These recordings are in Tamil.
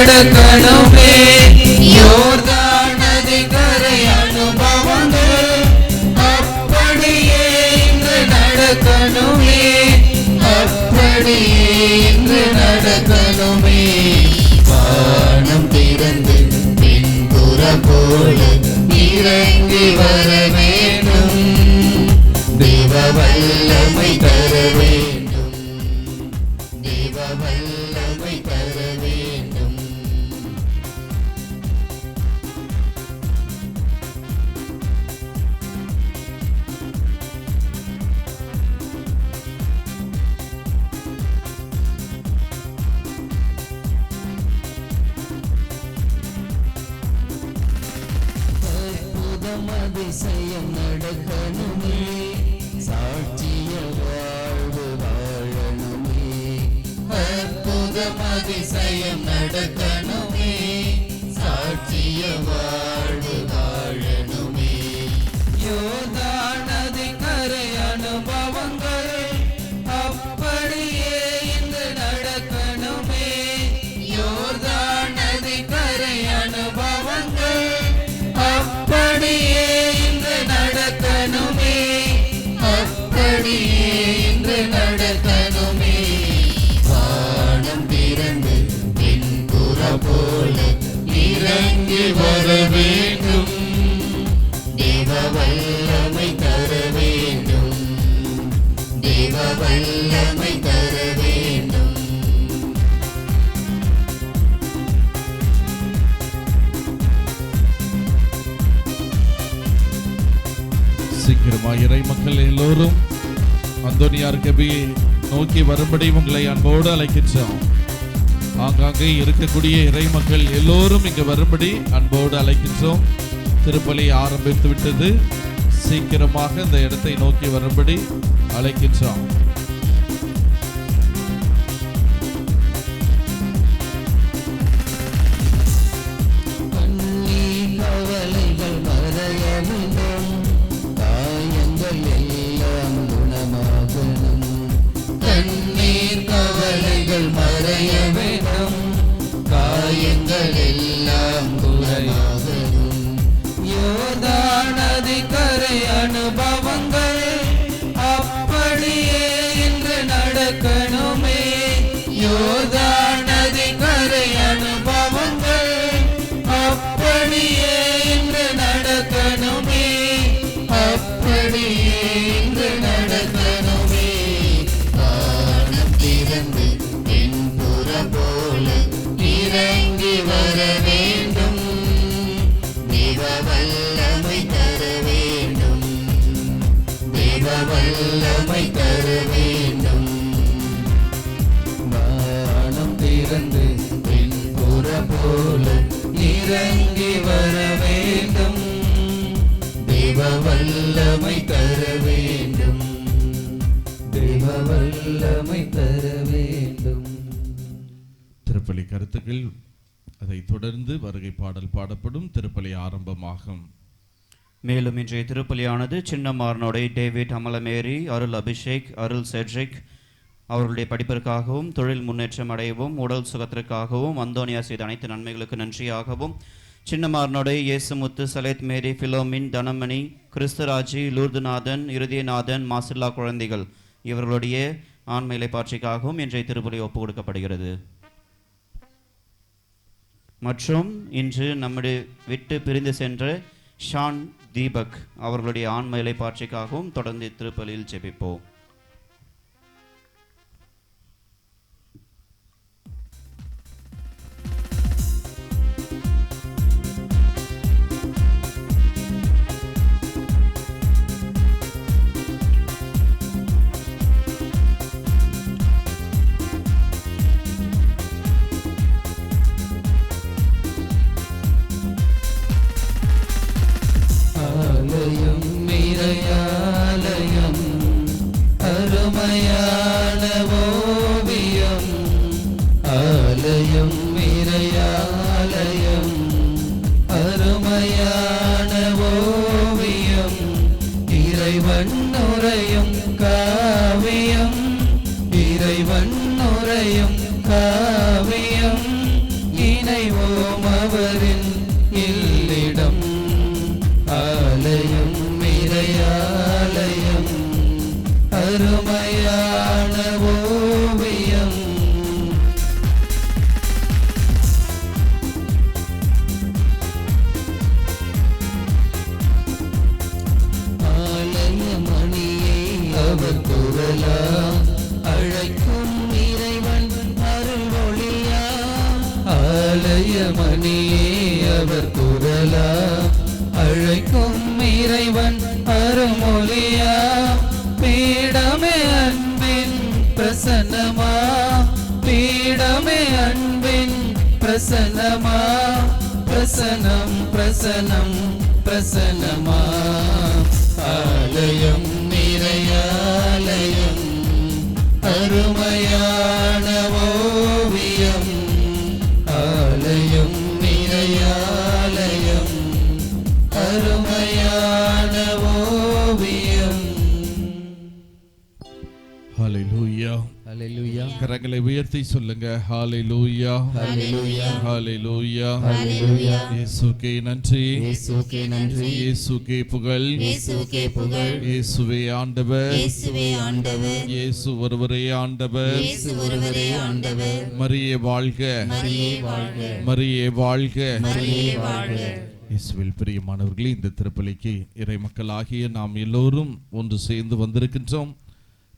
நடக்கணுமே. யோர்தான் நதி கரை அனுபவங்கள் அப்படியே இன்று நடக்கணுமே. அப்படியே இன்று நடக்கணுமே. வானம் திறந்து பின்புற போல இறங்கி வர வேண்டும். தேவ வல்லமை தர வேண்டும். தேவ வல்லமை தர வேண்டும். அதிசயம் நடக்கணுமே. சாட்சிய வாழ்வு வாழணுமே. அற்புதம் அதிசயம் நடக்கணுமே. சாட்சிய வாழ்வு வாழணுமே. யோர்தான் நதி கரை அனுபவங்கள் அப்படியே இன்று நடக்கணுமே. யோர்தான் நதி கரை அனுபவங்கள் அப்படியே இன்று நடக்கணுமே. அப்படியே இன்று நடக்கணுமே. வானம் திறந்து பின்புற போல இறங்கி வர வேண்டும். தேவ வல்லமை தர வேண்டும். தேவ வல்லமை தர வேண்டும். சீக்கிரமாக இறை மக்கள் எல்லோரும் அந்தோனியார் கபியை நோக்கி வரும்படி உங்களை அன்போடு அழைக்கின்றோம். ஆங்காங்கே இருக்கக்கூடிய இறை மக்கள் எல்லோரும் இங்கு வரும்படி அன்போடு அழைக்கின்றோம். திருப்பலி ஆரம்பித்து விட்டது. சீக்கிரமாக இந்த இடத்தை நோக்கி வரும்படி அழைக்கின்றோம். கண்ணீர் கவலைகள் மறைய வேண்டும். காயங்கள் எல்லாம் குணமாகணும். யோர்தான் நதி கரை அனுபவங்கள் அப்படியே இன்று நடக்கணுமே. யோர்தான் நதி கரை அனுபவங்கள் அப்படியே இன்று நடக்கணுமே. அப்படியே இன்று நடக்கணுமே. வானம் திறந்து பின்புற போல இறங்கி வர வேண்டும். தேவ வல்லமை தர வேண்டும். தேவ வல்லமை தர வேண்டும். வானம் திறந்து பின்புற போல இறங்கி வர வேண்டும். தேவ வல்லமை தர வேண்டும். தேவ வல்லமை தர வேண்டும். திருப்பலி கருத்துக்கள், அதை தொடர்ந்து வருகை பாடல் பாடப்படும். திருப்பலி ஆரம்பமாகும். மேலும் இன்றைய திருப்பலியானது சின்னமாரனுடைய டேவிட் அமலமேரி, அருள் அபிஷேக், அருள் செட்ரிக் அவர்களுடைய படிப்பிற்காகவும், தொழில் முன்னேற்றம் அடையவும், உடல் சுகத்திற்காகவும், அந்தோனியா செய்த அனைத்து நன்மைகளுக்கு நன்றியாகவும், சின்னமாரனுடைய இயேசுமுத்து, சலேத் மேரி, பிலோமின், தனமணி, கிறிஸ்துராஜி, லூர்துநாதன், இருதயநாதன், மாசில்லா குழந்தைகள் இவர்களுடைய ஆன்ம இலைப்பாற்றிக்காகவும் இன்றைய திருப்பலி ஒப்பு கொடுக்கப்படுகிறது. மற்றும் இன்று நம்முடைய விட்டு பிரிந்து சென்ற ஷான் தீபக் அவர்களுடைய ஆன்ம இலைப்பாற்றிக்காகவும் தொடர்ந்து திருப்பலியில் ஜெபிப்போம். இறைவன் நுரையும் காவியம் இணை அவர் குரலா அழைக்கும் இறைவன் அருள் ஒளியா ஆலயமணியே அவர் குரலா அழைக்கும் இறைவன் அருமொழியா பீடமே அன்பின் பிரசன்னமா பீடமே அன்பின் பிரசன்னமா பிரசனம் பிரசனம் பிரசன்னமா ஆலயம் நிறையாலயம் அருமையான ஓவியம் ஆலயம் நிறையாலயம் அருமையான ஓவியம். ஹalleluya ஹalleluya. கரங்களை உயர்த்தி சொல்லுங்க. ஹalleluya ஹalleluya ஹalleluya ஹalleluya. இயேசுவுக்கே நன்றி, இயேசுவுக்கே நன்றி, இயேசுவுக்கே புகழ், இயேசுவுக்கே புகழ், இயேசுவே ஆண்டவர், இயேசுவே ஆண்டவர், இயேசு ஒருவரே ஆண்டவர், இயேசு ஒருவரே ஆண்டவர். மரியே வாழ்க, மரியே வாழ்க, மரியே வாழ்க. மரியே வாழ்க. இயேசுவில் பிரியமானவர்களே, இந்த திருப்பலிக்கு இறை மக்களாகிய நாம் எல்லோரும் ஒன்று சேர்ந்து வந்திருக்கின்றோம்.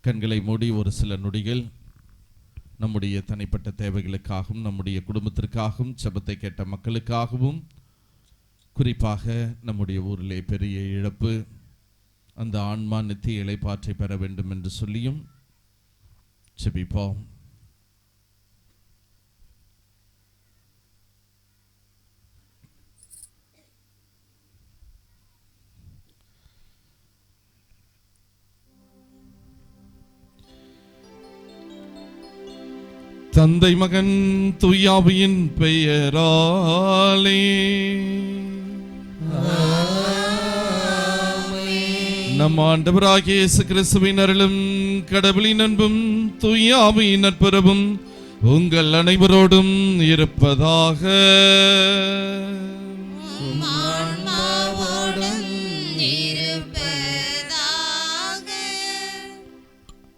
கண்களை மூடி ஒரு சில நொடிகள் நம்முடைய தனிப்பட்ட தேவைகளுக்காகவும் நம்முடைய குடும்பத்திற்காகவும் ஜெபத்தை கேட்ட மக்களுக்காகவும், குறிப்பாக நம்முடைய ஊரிலே பெரிய இழப்பு, அந்த ஆன்மா நித்திய இளைப்பாற்றை பெற வேண்டும் என்று சொல்லியும் ஜெபிப்போம். தந்தை மகன் தூயாவியின் பெயராலே நம் ஆண்டவராகிய இயேசு கிறிஸ்துவின் அருளும் கடவுளின் அன்பும் தூயாவின் நட்புறவும் உங்கள் அனைவரோடும் இருப்பதாக.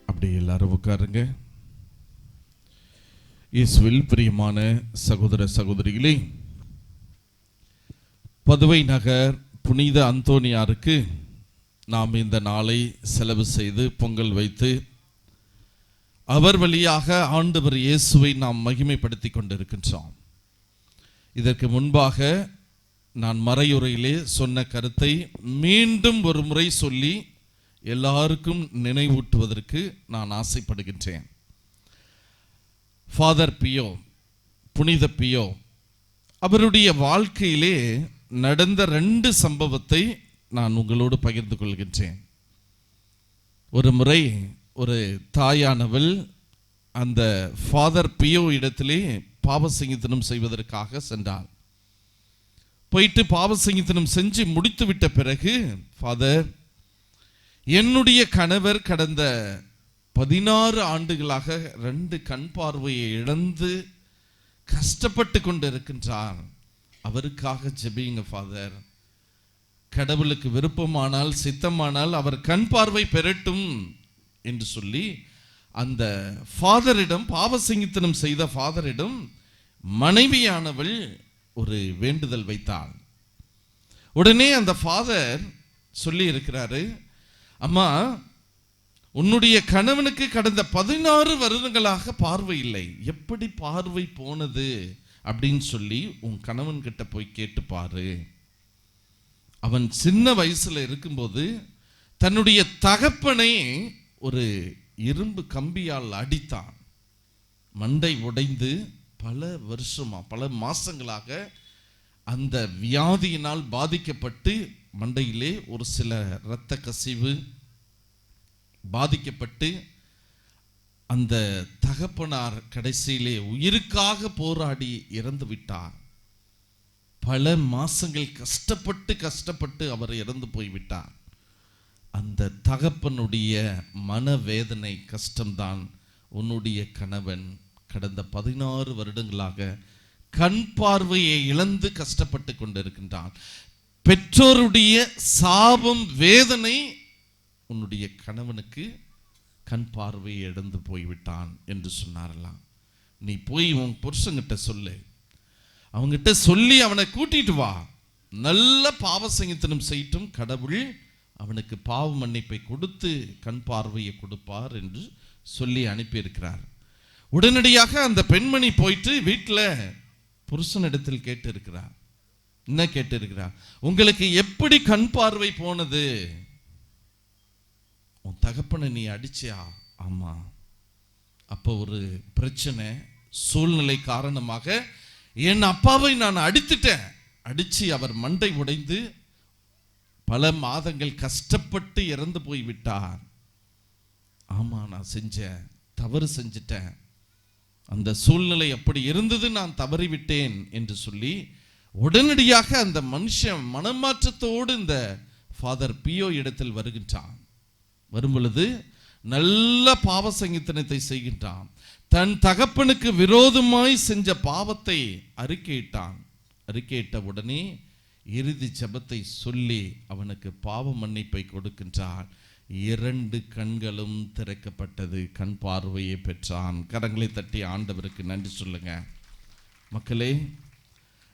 அப்படி எல்லாரும் உட்காருங்க. இயேசுவில் பிரியமான சகோதர சகோதரிகளே, பதுவை நகர் புனித அந்தோனியாருக்கு நாம் இந்த நாளை செலவு செய்து பொங்கல் வைத்து அவர் வழியாக ஆண்டவர் இயேசுவை நாம் மகிமைப்படுத்தி கொண்டிருக்கின்றோம். இதற்கு முன்பாக நான் மறையுரையிலே சொன்ன கருத்தை மீண்டும் ஒரு முறை சொல்லி எல்லாருக்கும் நினைவூட்டுவதற்கு நான் ஆசைப்படுகின்றேன். ஃபாதர் பியோ, புனித பியோ, அவருடைய வாழ்க்கையிலே நடந்த 2 சம்பவத்தை நான் உங்களோடு பகிர்ந்து கொள்கின்றேன். ஒரு முறை ஒரு தாயானவள் அந்த ஃபாதர் பியோ இடத்திலே பாவசங்கீதனம் செய்வதற்காக சென்றாள். போயிட்டு பாவசங்கீதனம் செஞ்சு முடித்து விட்ட பிறகு, ஃபாதர், என்னுடைய கணவர் கடந்த 16 ஆண்டுகளாக 2 கண் பார்வையை இழந்து கஷ்டப்பட்டு கொண்டு இருக்கின்றார். அவருக்காக ஜெபிங்க ஃபாதர். கடவுளுக்கு விருப்பமானால் சித்தமானால் அவர் கண் பார்வை பெறட்டும் என்று சொல்லி அந்த ஃபாதரிடம், பாவசங்கீதனம் செய்த ஃபாதரிடம் மனைவியானவள் ஒரு வேண்டுதல் வைத்தாள். உடனே அந்த ஃபாதர் சொல்லி இருக்கிறாரு, அம்மா, உன்னுடைய கணவனுக்கு கடந்த 16 வருடங்களாக பார்வை இல்லை, எப்படி பார்வை போனது அப்படின்னு சொல்லி உன் கணவன் கிட்ட போய் கேட்டு பாரு. அவன் சின்ன வயசுல இருக்கும்போது தன்னுடைய தகப்பனை ஒரு இரும்பு கம்பியால் அடித்தான். மண்டை உடைந்து பல மாசங்களாக அந்த வியாதியினால் பாதிக்கப்பட்டு மண்டையிலே ஒரு சில இரத்த கசிவு பாதிக்கப்பட்டு அந்த தகப்பனார் கடைசியிலே உயிருக்காக போராடி இறந்து விட்டார். பல மாசங்கள் கஷ்டப்பட்டு அவர் இறந்து போய்விட்டார். அந்த தகப்பனுடைய மனவேதனை கஷ்டம்தான் உன்னுடைய கணவன் கடந்த 16 வருடங்களாக கண் பார்வையை இழந்து கஷ்டப்பட்டு கொண்டிருக்கின்றான். பெற்றோருடைய சாபம், வேதனை உன்னுடைய கணவனுக்கு கண் பார்வையை இழந்து போய்விட்டான் என்று சொன்னாரலாம். நீ போய் உன் புருஷங்கிட்ட சொல்லு, அவங்கிட்ட சொல்லி அவனை கூட்டிட்டு வா, நல்ல பாவசங்கீதனம் செய்யட்டும், கடவுள் அவனுக்கு பாவ மன்னிப்பை கொடுத்து கண் பார்வையை கொடுப்பார் என்று சொல்லி அனுப்பியிருக்கிறார். உடனடியாக அந்த பெண்மணி போயிட்டு வீட்டில் புருஷனிடத்தில் கேட்டு இருக்கிறார். என்ன கேட்டு இருக்கிறார்? உங்களுக்கு எப்படி கண் பார்வை போனது? உன் தகப்பனை நீ அடிச்சியா? ஆமா. அப்போ ஒரு பிரச்சனை, சூழ்நிலை காரணமாக என் அப்பாவை நான் அடிச்சு அவர் மண்டை உடைந்து பல மாதங்கள் கஷ்டப்பட்டு இறந்து போய்விட்டார். ஆமா, நான் தவறு செஞ்சிட்டேன், அந்த சூழ்நிலை அப்படி இருந்தது, நான் தவறிவிட்டேன் என்று சொல்லி உடனடியாக அந்த மனுஷன் மனமாற்றத்தோடு இந்த ஃபாதர் பியோ இடத்தில் வருகின்றான். வரும்பொழுது நல்ல பாவ சங்கீதனத்தை செய்கின்றான். தன் தகப்பனுக்கு விரோதமாய் செஞ்ச பாவத்தை அறிக்கையிட்ட உடனே இறுதி ஜெபத்தை சொல்லி அவனுக்கு பாவ மன்னிப்பை கொடுக்கின்றான். 2 கண்களும் திறக்கப்பட்டது, கண் பார்வையை பெற்றான். கரங்களை தட்டி ஆண்டவருக்கு நன்றி சொல்லுங்க. மக்களே,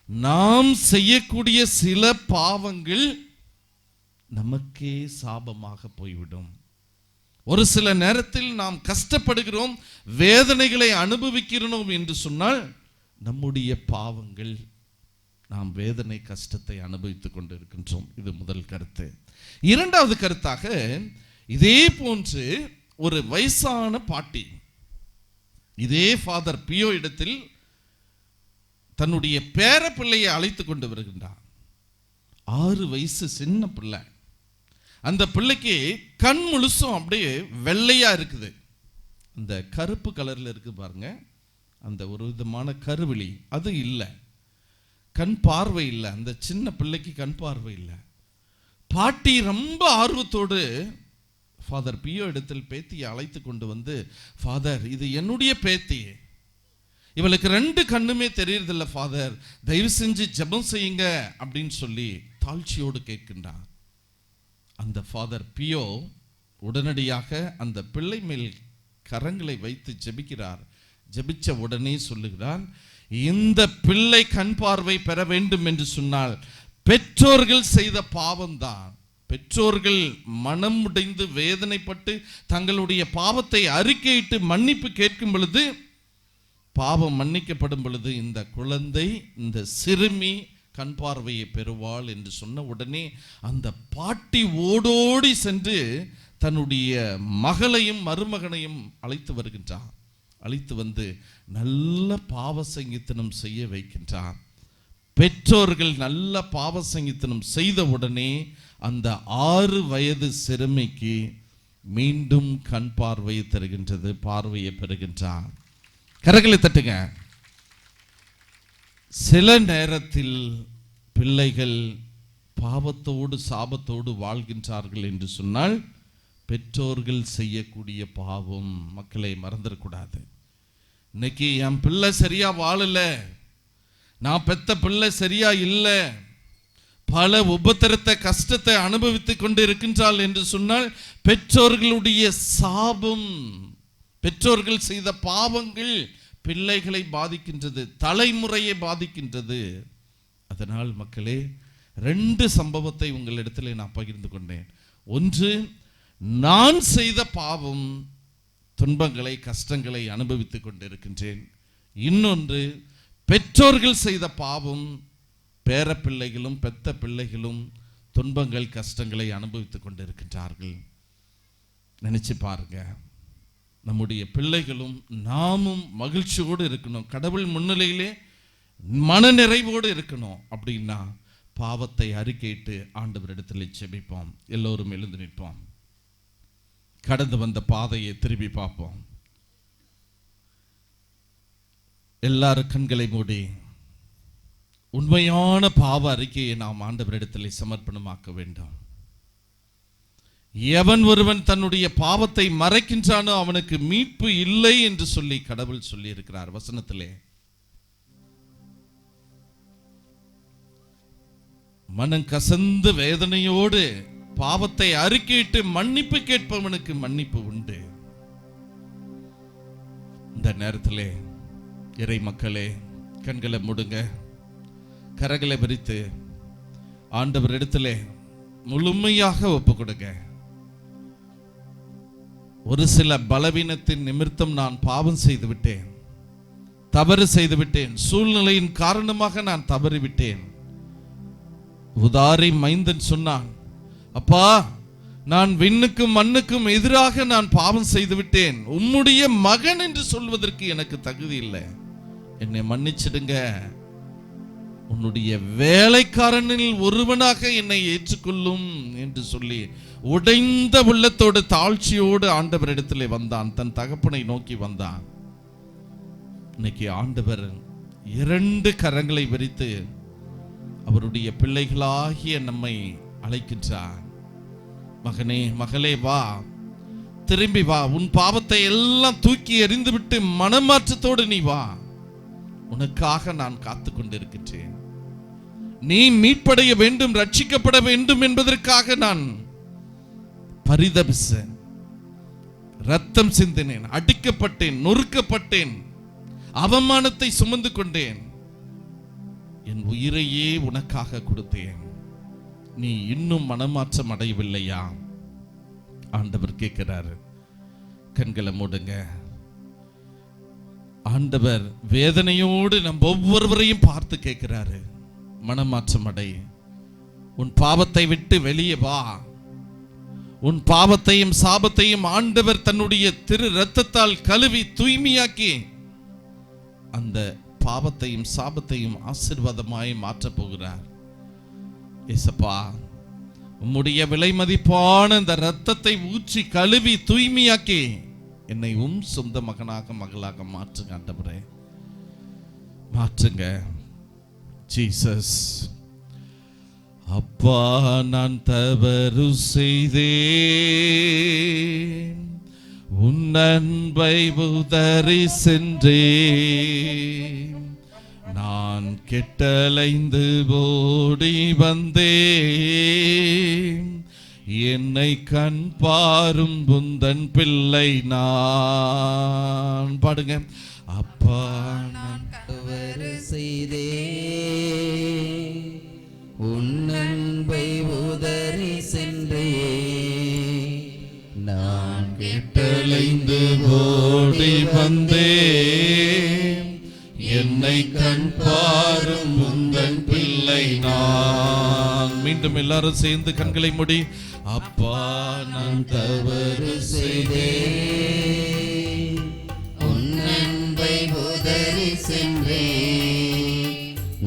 நாம் செய்யக்கூடிய சில பாவங்கள் நமக்கே சாபமாக போய்விடும். ஒரு சில நேரத்தில் நாம் கஷ்டப்படுகிறோம், வேதனைகளை அனுபவிக்கிறோம் என்று சொன்னால் நம்முடைய பாவங்கள், நாம் வேதனை கஷ்டத்தை அனுபவித்துக் கொண்டிருக்கின்றோம். இது முதல் கருத்து. இரண்டாவது கருத்தாக, இதே போன்று ஒரு வயசான பாட்டி இதே ஃபாதர் பியோ இடத்தில் தன்னுடைய பேர பிள்ளையை அழைத்து கொண்டு வருகின்றார். 6 வயசு சின்ன பிள்ளை. அந்த பிள்ளைக்கு கண் முழுசும் அப்படியே வெள்ளையா இருக்குது. அந்த கருப்பு கலர்ல இருக்கு பாருங்க, அந்த ஒரு விதமான கருவிழி, அது இல்லை. கண் பார்வை இல்லை, அந்த சின்ன பிள்ளைக்கு கண் பார்வை இல்லை. பாட்டி ரொம்ப ஆர்வத்தோடு ஃபாதர் பியோ இடத்தில் பேத்தியை அழைத்து கொண்டு வந்து, ஃபாதர், இது என்னுடைய பேத்தி, இவளுக்கு 2 கண்ணுமே தெரியறதில்ல ஃபாதர், தயவு செஞ்சு ஜெபம் செய்யுங்க அப்படின்னு சொல்லி தாழ்ச்சியோடு கேட்கின்றார். அந்த ஃபாதர் பியோ உடனடியாக அந்த பிள்ளை மேல் கரங்களை வைத்து ஜெபிக்கிறார். ஜெபிச்ச உடனே சொல்லுகிறார், இந்த பிள்ளை கண் பார்வை பெற வேண்டும் என்று சொன்னால் பெற்றோர்கள் செய்த பாவம்தான். பெற்றோர்கள் மனம் உடைந்து வேதனைப்பட்டு தங்களுடைய பாவத்தை அறிக்கையிட்டு மன்னிப்பு கேட்கும் பொழுது, பாவம் மன்னிக்கப்படும் பொழுது இந்த குழந்தை, இந்த சிறுமி கண் பார்வையை பெறுவாள் என்று சொன்ன உடனே அந்த பாட்டி ஓடோடி சென்று தன்னுடைய மகளையும் மருமகனையும் அழைத்து வருகின்றார். அழைத்து வந்து நல்ல பாவ சங்கீதனம் செய்ய வைக்கின்றார். பெற்றோர்கள் நல்ல பாவ சங்கீதனம் செய்த உடனே அந்த 6 வயது சிறுமிக்கு மீண்டும் கண் பார்வையை தருகின்றது, பார்வையை பெறுகின்றார். கரங்களை தட்டுங்க. சில நேரத்தில் பிள்ளைகள் பாவத்தோடு சாபத்தோடு வாழ்கின்றார்கள் என்று சொன்னால் பெற்றோர்கள் செய்யக்கூடிய பாவம். மக்களை மறந்துடக்கூடாது. இன்னைக்கு என் பிள்ளை சரியா வாழல, நான் பெத்த பிள்ளை சரியா இல்லை, பல உபத்திரத்தை கஷ்டத்தை அனுபவித்துக் கொண்டு இருக்கின்றாள் என்று சொன்னால் பெற்றோர்களுடைய சாபம், பெற்றோர்கள் செய்த பாவங்கள் பிள்ளைகளை பாதிக்கின்றது, தலைமுறையை பாதிக்கின்றது. அதனால் மக்களே, 2 சம்பவத்தை உங்களிடத்தில் நான் பகிர்ந்து கொண்டேன். ஒன்று, நான் செய்த பாவம் துன்பங்களை கஷ்டங்களை அனுபவித்துக் கொண்டிருக்கின்றேன். இன்னொன்று, பெற்றோர்கள் செய்த பாவம் பேர பிள்ளைகளும் பெத்த பிள்ளைகளும் துன்பங்கள் கஷ்டங்களை அனுபவித்துக் கொண்டிருக்கின்றார்கள். நினைச்சு பாருங்க, நம்முடைய பிள்ளைகளும் நாமும் மகிழ்ச்சியோடு இருக்கணும், கடவுள் முன்னிலையிலே மன நிறைவோடு இருக்கணும். அப்படின்னா பாவத்தை அறிக்கையிட்டு ஆண்டவரிடத்தில் ஜெபிப்போம். எல்லோரும் எழுந்து நிற்போம். கடந்து வந்த பாதையை திரும்பி பார்ப்போம். எல்லாரும் கண்களை மூடி உண்மையான பாவ அறிக்கையை நாம் ஆண்டவரிடத்தில் சமர்ப்பணமாக்க வேண்டும். எவன் ஒருவன் தன்னுடைய பாவத்தை மறைக்கின்றானோ அவனுக்கு மீட்பு இல்லை என்று சொல்லி கடவுள் சொல்லி இருக்கிறார் வசனத்திலே. மனம் கசந்து வேதனையோடு பாவத்தை அறிக்கையிட்டு மன்னிப்பு கேட்பவனுக்கு மன்னிப்பு உண்டு. இந்த நேரத்திலே இறை மக்களே, கண்களை மூடுங்க, கரங்களை விரித்து ஆண்டவர் இடத்திலே முழுமையாக ஒப்பு கொடுங்க. ஒரு சில பலவீனத்தின் நிமித்தம் நான் பாவம் செய்து விட்டேன், தவறு செய்து விட்டேன், சூழ்நிலையின் காரணமாக நான் தவறிவிட்டேன். உதாரி மைந்தன் சொன்னான், அப்பா, நான் விண்ணுக்கும் மண்ணுக்கும் எதிராக நான் பாவம் செய்து விட்டேன், உம்முடைய மகன் என்று சொல்வதற்கு எனக்கு தகுதி இல்லை, என்னை மன்னிச்சிடுங்க, உன்னுடைய வேலைக்காரனில் ஒருவனாக என்னை ஏற்றுக்கொள்ளும் என்று சொல்லி உடைந்த உள்ளத்தோடு தாழ்ச்சியோடு ஆண்டவரிடத்திலே வந்தான், தன் தகப்பனை நோக்கி வந்தான். இன்னைக்கு ஆண்டவர் 2 கரங்களை விரித்து அவருடைய பிள்ளைகளாகிய நம்மை அழைக்கின்றார். மகனே, மகளே, வா, திரும்பி வா, உன் பாவத்தை எல்லாம் தூக்கி எறிந்துவிட்டு மனமாற்றத்தோடு நீ வா, உனக்காக நான் காத்து கொண்டிருக்கின்றேன். நீ மீட்படைய வேண்டும், ரட்சிக்கப்பட வேண்டும் என்பதற்காக நான் பரிதபிசேன், ரத்தம் சிந்தினேன், அடிக்கப்பட்டேன், நொறுக்கப்பட்டேன், அவமானத்தை சுமந்து கொண்டேன், என் உயிரையே உனக்காக கொடுத்தேன், நீ இன்னும் மனமாற்றம் அடையவில்லையா? ஆண்டவர் கேட்கிறாரு. கண்களை மூடுங்க. ஆண்டவர் வேதனையோடு நம் ஒவ்வொருவரையும் பார்த்து கேட்கிறாரு, மனமாற்றம் அடை, உன் பாவத்தை விட்டு வெளியே வா, உன் பாவத்தையும் சாபத்தையும் ஆண்டவர் தன்னுடைய திரு இரத்தத்தால் கழுவி தூய்மையாக்கி அந்த பாவத்தையும் சாபத்தையும் ஆசீர்வாதமாய் மாற்றப் போகிறார். ஏசப்பா, உம்முடைய விலை மதிப்பான இந்த இரத்தத்தை ஊற்றி கழுவி தூய்மையாக்கி என்னை சொந்த மகனாக மகளாக மாற்றுங்க ஆண்டவரே, மாற்றுங்க ஜீசஸ். அப்பா, நான் தவறு செய்தேன், உன் அன்பை உதறி சென்றேன், நான் கெட்டலைந்து ஓடி வந்தேன், என்னை கண் பாரும் புந்தன் பிள்ளை நான். பாடுங்க. அப்பா, நான் தவறு செய்தேன், உன் அன்பை உதறி சென்றேன், நான் கெட்டலைந்து ஓடி வந்தேன், என்னை கண் பாரும் உந்தன் பிள்ளை நான். மீண்டும் எல்லாரும் சேர்ந்து கண்களை மூடி, அப்பா, நான் தவறு செய்தேன், உன் அன்பை உதறி சென்றேன்,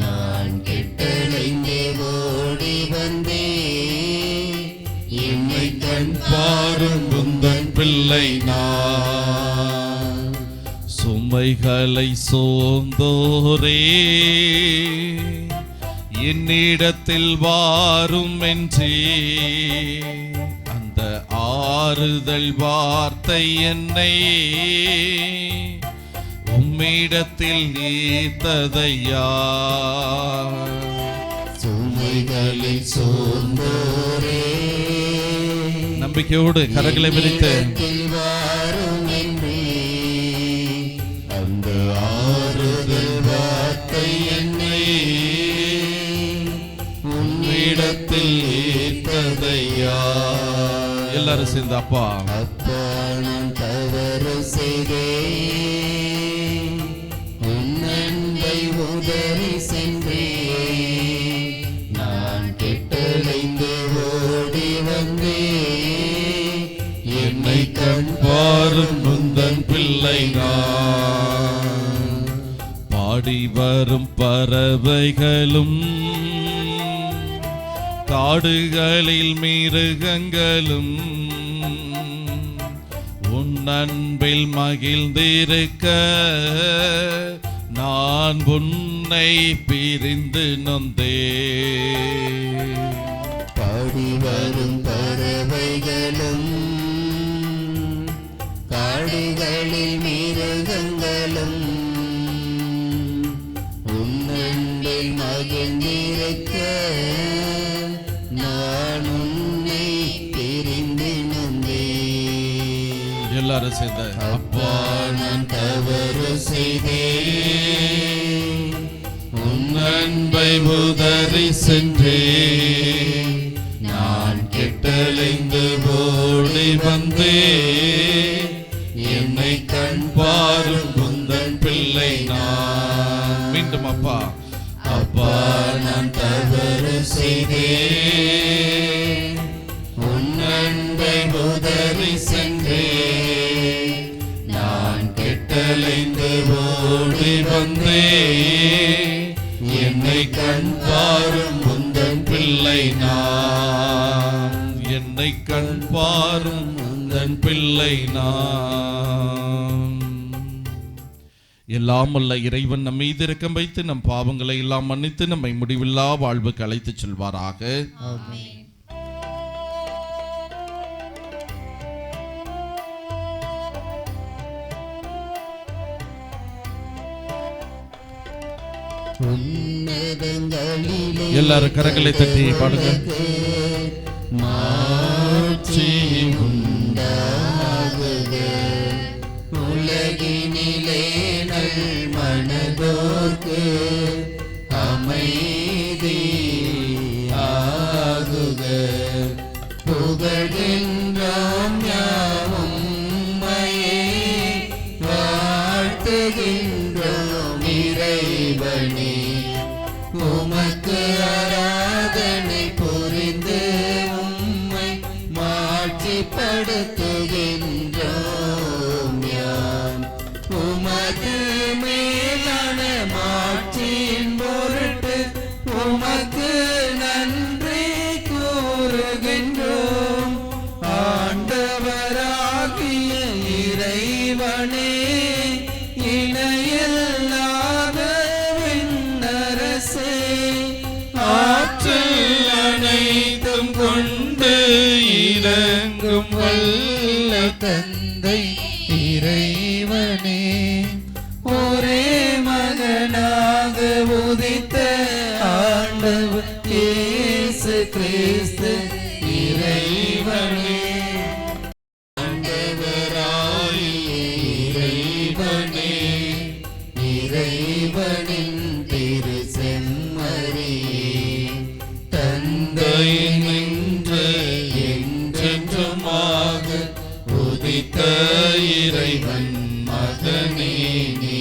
நான் கெட்டலைந்து ஓடி வந்தேன், என்னை கண் பாரும் உந்தன் பிள்ளை நான். சுமைகளை சோர்ந்தோரே என்னிடத்தில் வாரும் என்றே அந்த ஆறுதல் வார்த்தை என்னை உம்மிடத்தில் ஈர்த்ததையா. சுமைகளை சோர்ந்தோரே நம்பிக்கையோடு கரங்களை விரித்து வாரும் என்றே அந்த ஆறுதல் வார்த்தை என்னை உம்மிடத்தில் ஈர்த்ததையா. எல்லாரும் சேர்ந்து, அப்பா, அப்பா, நான் தவறு செய்தேன், உன் அன்பை உதறி சென்றேன், நான் கெட்டலைந்து ஓடி வந்தேன், என்னை கண் பாரும் உந்தன் பிள்ளை நான். பாடி வரும் பறவைகளும் காடுகளில் மிருகங்களும் உன் அன்பில் மகிழ்ந்திருக்க நான் உன்னை பிரிந்து நொந்தேன். பாடி வரும் பறவைகளும் காடுகளில் மிருகங்களும் உன் அன்பில் மகிழ்ந்திருக்க நான் உன்னை பிரிந்து நொந்தேன். எல்லாரும் சேர்ந்த, அப்பா, நான் தவறு செய்தேன், உன் அன்பை உதறி சென்றேன், நான் கட்டளைந்து ஓடி வந்தே என்னை கண் பாரும் உந்தன் பிள்ளை நான். மீண்டும் அப்பா அப்பா நான் தவறு செய்தேன், உன் அன்பை உதறி சென்றேன். நான் கட்டளைந்து ஓடி வந்தேன், என்னை கண் பாரும் உந்தன் பிள்ளை நான். என்னை கண் பாரும் உந்தன் பிள்ளை நான். எல்லாம் உள்ள இறைவன் நம் மீது இரக்கம் வைத்து நம் பாவங்களை எல்லாம் மன்னித்து நம்மை முடிவில்லா வாழ்வுக்கு அழைத்துச் செல்வாராக. உன்னதங்களிலே எல்லாரும் கரங்களை தட்டி பாடுங்க. மாட்சி உண்டாகுக, உலகினிலே நல் மனதோர்க்கு அமைதி ஆகுக. புகழ்கின்றோம் யாவும் உம்மையே, வாழ்த்துகின்றோம் இறைவனே. உமக்கு ஆராதனை புரிந்து உம்மை மாட்சிப்படுத்துகின்றோம் யாம். உமது மேலான மாட்சியின் பொருட்டு உமக்கு நன்றி கூறுகின்றோம். ஆண்டவராகிய இறைவனே, இணையில்லாத விண்ணரசே, ஆற்றல் அனைத்தும் கொண்டு இறங்கும் வல்ல தந்தை இறைவனே, ஒரே மகனாக உதித்த ஆண்டவர் இயேசு கிறிஸ்து இறைவனே. ஆண்டவராகிய இறைவனே, இறைவனின் திரு செம்மறியே, தந்தை நின்று என்றென்றுமாக உதித்த இறைவன் மகனே நீ.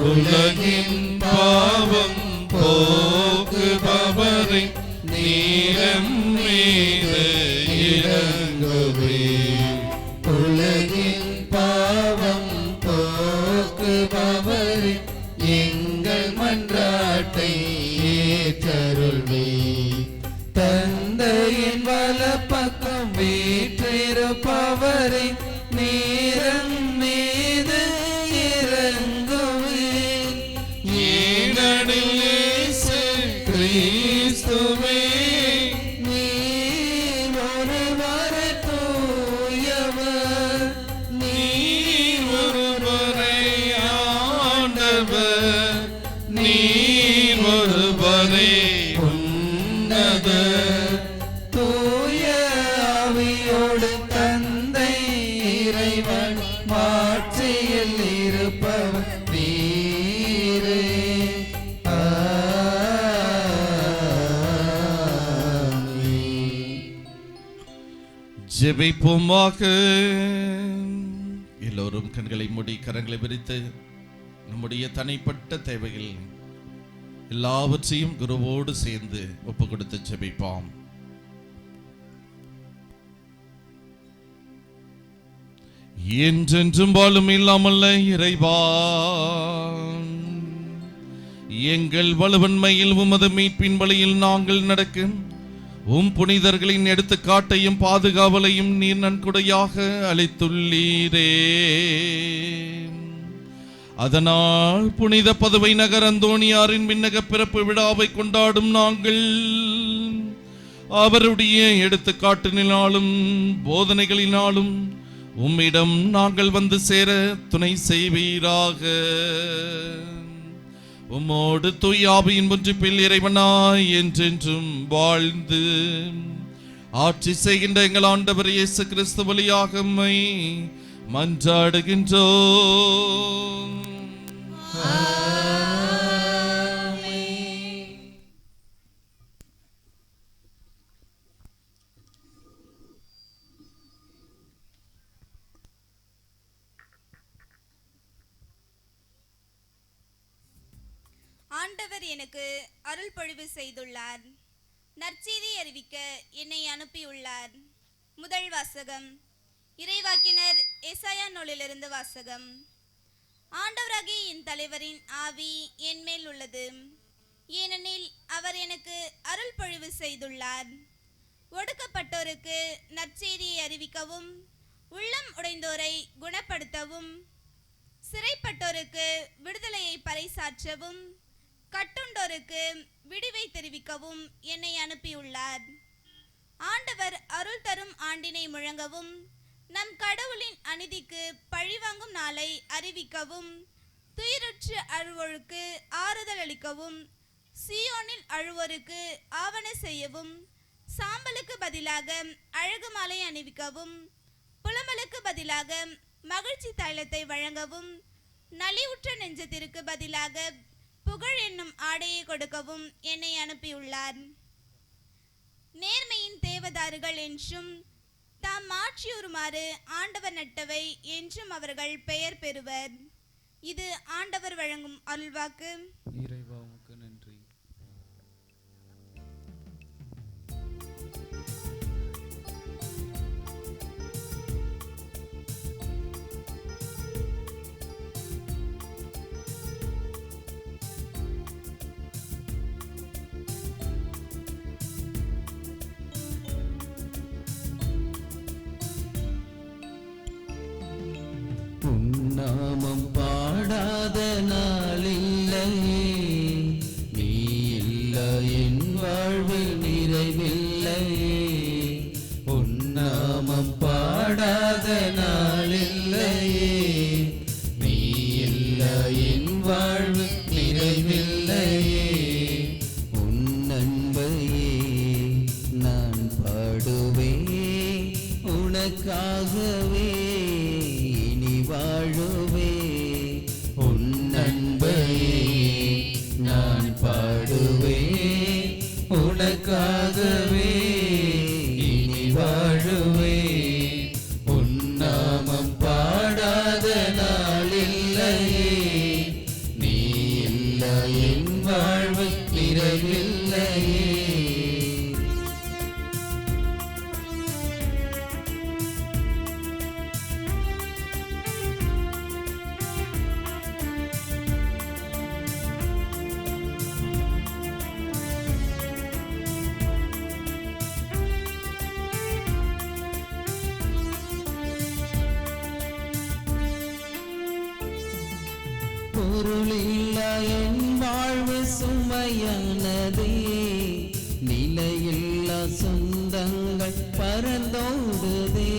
உலகின் பாவம் போக்குபவரை நீரம் மீது இறங்குவே. உலகின் பாவம் போக்குபவரை எங்கள் மன்றாட்டை ஏற்றருள்வே. தந்தையின் வலப்பக்கம் வீற்றிருப்பவரை நீரம் மீது இறங்குவே. ஏனெனில் இயேசு கிறிஸ்துவே, நீர் ஒருவரே தூயவர், நீர் ஒருவரே ஆண்டவர், நீர் ஒருவரே உன்னதர். தூய ஆவியோடு தந்தை இறைவன் மாட்சியில் இருப்பவர் நீரே. ஆமென். ஜெபிப்போமாக. எல்லோரும் கண்களை மூடி கரங்களை விரித்து நம்முடைய தனிப்பட்ட தேவைகள் எல்லாவற்றையும் குருவோடு சேர்ந்து ஒப்பு கொடுத்து ஜெபிப்போம். என்றென்றும் வாழும் இல்லாமல்ல இறைவா, எங்கள் வலுவன்மையில் உமது மீட்பின் வழியில் நாங்கள் நடக்கும் உம் புனிதர்களின் எடுத்துக்காட்டையும் பாதுகாவலையும் நீர் நன்கொடையாக அளித்துள்ளீரே. அதனால் புனித பதுவை நகர் அந்தோணியாரின் விண்ணக பிறப்பு விழாவை கொண்டாடும் நாங்கள் அவருடைய எடுத்துக்காட்டினாலும் போதனைகளினாலும் உம்மிடம் நாங்கள் வந்து சேர துணை செய்வீராக. உம்மோடு தூய ஆவியின் ஒன்றிப்பில் இறைவனாய் என்றென்றும் வாழ்ந்து ஆட்சி செய்கின்ற எங்கள் ஆண்டவர் இயேசு கிறிஸ்து வழியாக உம்மை மன்றாடுகின்றோம். ஆண்டவர் எனக்கு அருள் பொழிவு செய்துள்ளார். நற்செய்தி அறிவிக்க என்னை அனுப்பியுள்ளார். முதல் வாசகம். இறைவாக்கினர் எசாயா நூலிலிருந்து வாசகம். ஆண்டவராகிய என் தலைவரின் ஆவி என் மேல் உள்ளது, ஏனெனில் அவர் எனக்கு அருள் பொழிவு செய்துள்ளார். ஒடுக்கப்பட்டோருக்கு நற்செய்தியை அறிவிக்கவும், உள்ளம் உடைந்தோரை குணப்படுத்தவும், சிறைப்பட்டோருக்கு விடுதலையை பறைசாற்றவும், கட்டுண்டோருக்கு விடிவை தெரிவிக்கவும் என்னை அனுப்பியுள்ளார். ஆண்டவர் அருள் தரும் ஆண்டினை முழங்கவும், நம் கடவுளின் அநீதிக்கு பழிவாங்கும் நாளை அறிவிக்கவும், துயருற்று அழுவோருக்கு ஆறுதல் அளிக்கவும், சீயோனில் அழுவோருக்கு ஆவண செய்யவும், சாம்பலுக்கு பதிலாக அழகு மாலை அணிவிக்கவும், புலம்பலுக்கு பதிலாக மகிழ்ச்சி தைலத்தை வழங்கவும், நலிவுற்ற நெஞ்சத்திற்கு பதிலாக புகழ் என்னும் ஆடையை கொடுக்கவும் என்னை அனுப்பியுள்ளார். நேர்மையின் தேவதாறுகள் என்றும் தாம் மாற்றியுறுமாறு ஆண்டவர் நட்டவை என்றும் அவர்கள் பெயர் பெறுவர். இது ஆண்டவர் வழங்கும் அருள்வாக்கு. இறைவா உமக்கு நன்றி. நாமம் பாடாத நாளில்லையே, நீ இல்லா என் வாழ்வில் நிறைவில்லையே. உன்னாமம் பாடாத நாளில்லையே, நீ இல்லா என் வாழ்வில் நிறைவில்லையே. உன் அன்பையே நான் பாடுவேன், உனக்காகவே வாழுவே. உன் அன்பையே நான் பாடுவே, உனக்காகவே இனி வாழுவே. உன் நாமம் பாடாத நாளில்லையே, நீ இல்லா என் வாழ்வு நிறைவில்லையே. பொருளில்லா என் வாழ்வு சுமையானதே, நிலையில்லா சொந்தங்கள் பறந்தோடுதே.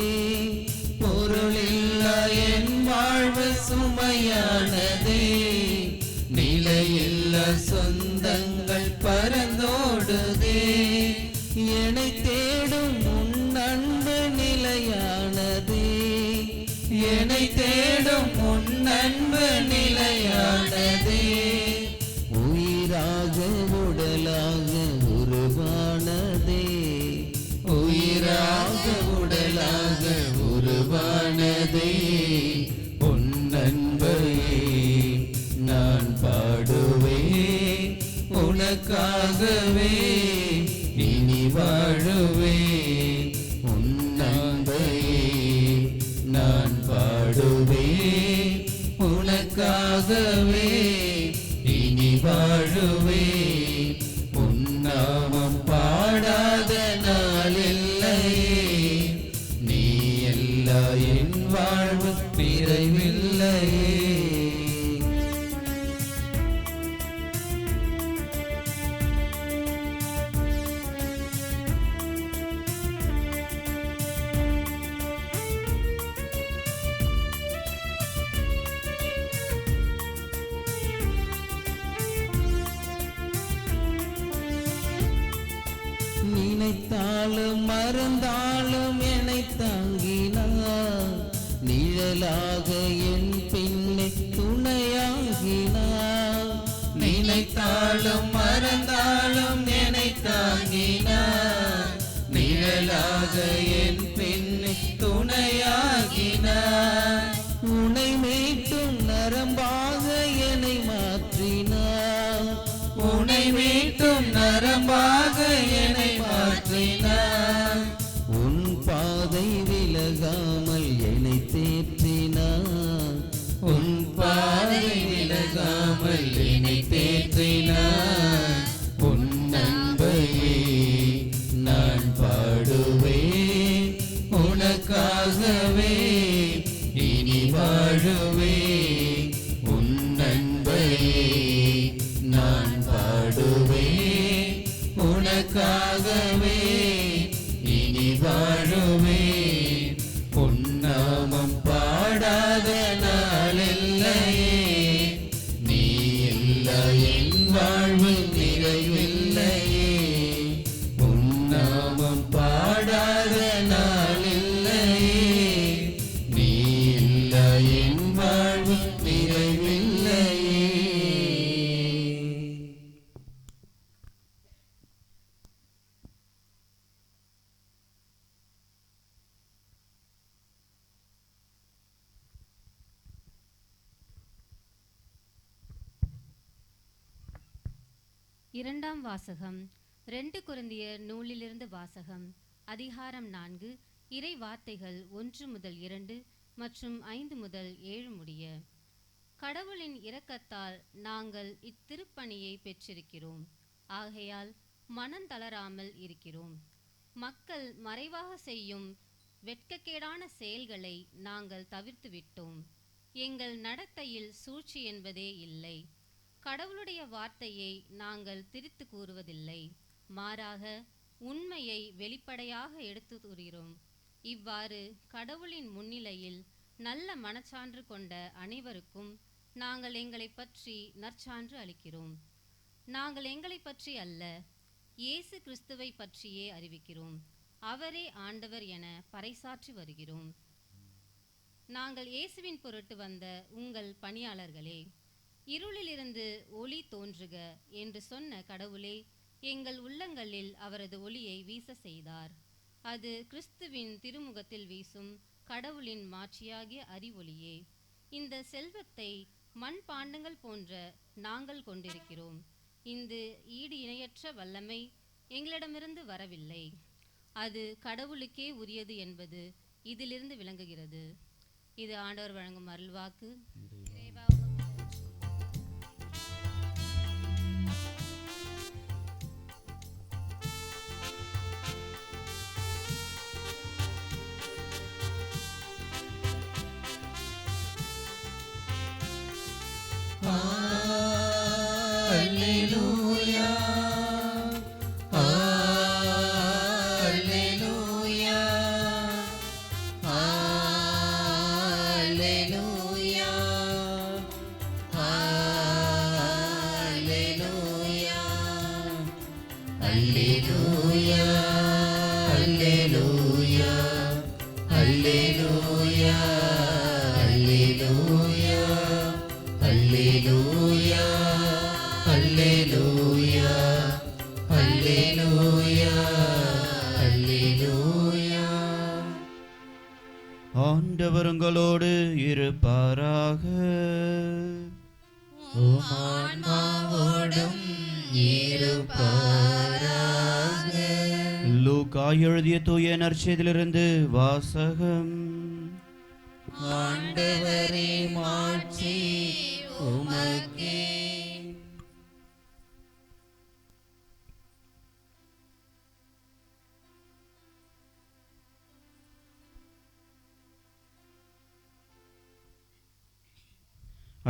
பொருளில்லா என் வாழ்வு சுமையானதே, நிலையில்லா சொந்தங்கள் பறந்தோடுதே. என்னை தேடும் உன் அன்பு நிலையானதே, என்னை தேடும் உன் அன்பு நிலையானதே. உயிராக உடலாக உருவானதே, உயிராக உடலாக உருவானதே. உன் அன்பையே நான் பாடுவேன், உனக்காகவே இனி வாழுவேன். உன் அன்பையே நான் பாடுவேன், உனக்காகவே இனி வாழுவேன். உன் நாமம் பாடாத நாளில்லையே, நீ எல்லா என் வாழ்வு நிறைவில்லையே. நினைத்தாலும் மறந்தாலும் என்னை தாங்கினார், நிழலாக என் பின்னே துணையாகினார். நினைத்தாலும் மறந்தாலும் என்னை தாங்கினார், நிழலாக என் பின்னே துணையாகினார். உனை மீட்டும் நரம்பாக என்னை மாற்றினார், தேற்றினார். உன் பாதை விலகாமல் என்னை தேற்றினார். உன் அன்பையே நான் பாடுவேன். உனக்காகவே இனி வாழுவேன். உன் அன்பையே நான் பாடுவேன். உனக்காகவே இனி வாழுவேன். உன் நாமம் பாடாத நாளில்லையே. நீ இல்லா என் வாழ்வு நிறைவில்லையே. உன் நாமம் பாடாத நாளில்லையே. நீ இல்லா என் வாழ்வு நிறைவில்லையே. இரண்டாம் வாசகம் 2 கொரிந்தியர் நூலிலிருந்து வாசகம். அதிகாரம் 4, இறை வார்த்தைகள் 1 முதல் 2 மற்றும் 5 முதல் 7 முடிய. கடவுளின் இரக்கத்தால் நாங்கள் இத்திருப்பணியை பெற்றிருக்கிறோம். ஆகையால் மனந்தளராமல் இருக்கிறோம். மக்கள் மறைவாக செய்யும் வெட்கக்கேடான செயல்களை நாங்கள் தவிர்த்து விட்டோம். எங்கள் நடத்தையில் சூழ்ச்சி என்பதே இல்லை. கடவுளுடைய வார்த்தையை நாங்கள் திரித்து கூறுவதில்லை. மாறாக உண்மையை வெளிப்படையாக எடுத்து கூறுகிறோம். இவ்வாறு கடவுளின் முன்னிலையில் நல்ல மனச்சான்று கொண்ட அனைவருக்கும் நாங்கள் எங்களை பற்றி நற்சான்று அளிக்கிறோம். நாங்கள் எங்களை பற்றி அல்ல, இயேசு கிறிஸ்துவை பற்றியே அறிவிக்கிறோம். அவரே ஆண்டவர் என பறைசாற்றி வருகிறோம். நாங்கள் இயேசுவின் பொருட்டு வந்த உங்கள் பணியாளர்களே, இருளிலிருந்து ஒளி தோன்றுக என்று சொன்ன கடவுளே எங்கள் உள்ளங்களில் அவரது ஒளியை வீச செய்தார். அது கிறிஸ்துவின் திருமுகத்தில் வீசும் கடவுளின் மாட்சியாகிய அறிவொளியே. இந்த செல்வத்தை மண்பாண்டங்கள் போன்ற நாங்கள் கொண்டிருக்கிறோம். இந்த ஈடு இணையற்ற வல்லமை எங்களிடமிருந்து வரவில்லை. அது கடவுளுக்கே உரியது என்பது இதிலிருந்து விளங்குகிறது. இது ஆண்டவர் வழங்கும் அருள்வாக்கு. Alleluia, Alleluia, Alleluia, Alleluia, Alleluia, Alleluia, Alleluia, Alleluia, Alleluia, Alleluia, Alleluia. ஆண்டவர் உங்களோடு இருப்பாராக. உம் ஆன்மாவோடும் இருப்பாராக. லூக்கா எழுதிய தூய நற்செய்தியிலிருந்து வாசகம். ஆண்டவரே மாட்சி உமக்கே.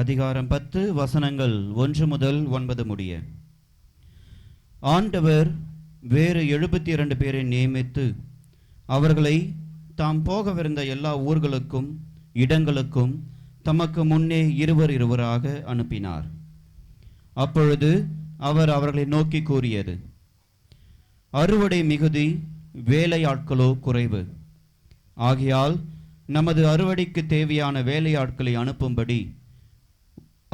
அதிகாரம் 10 வசனங்கள் 1 முதல் 9 முடிய. ஆண்டவர் வேறு 72 பேரை நியமித்து அவர்களை தாம் போகவிருந்த எல்லா ஊர்களுக்கும் இடங்களுக்கும் தமக்கு முன்னே இருவராக அனுப்பினார். அப்பொழுது அவர் அவர்களை நோக்கி கூறியது: அறுவடை மிகுதி, வேலையாட்களோ குறைவு. ஆகையால் நமது அறுவடைக்கு தேவையான வேலையாட்களை அனுப்பும்படி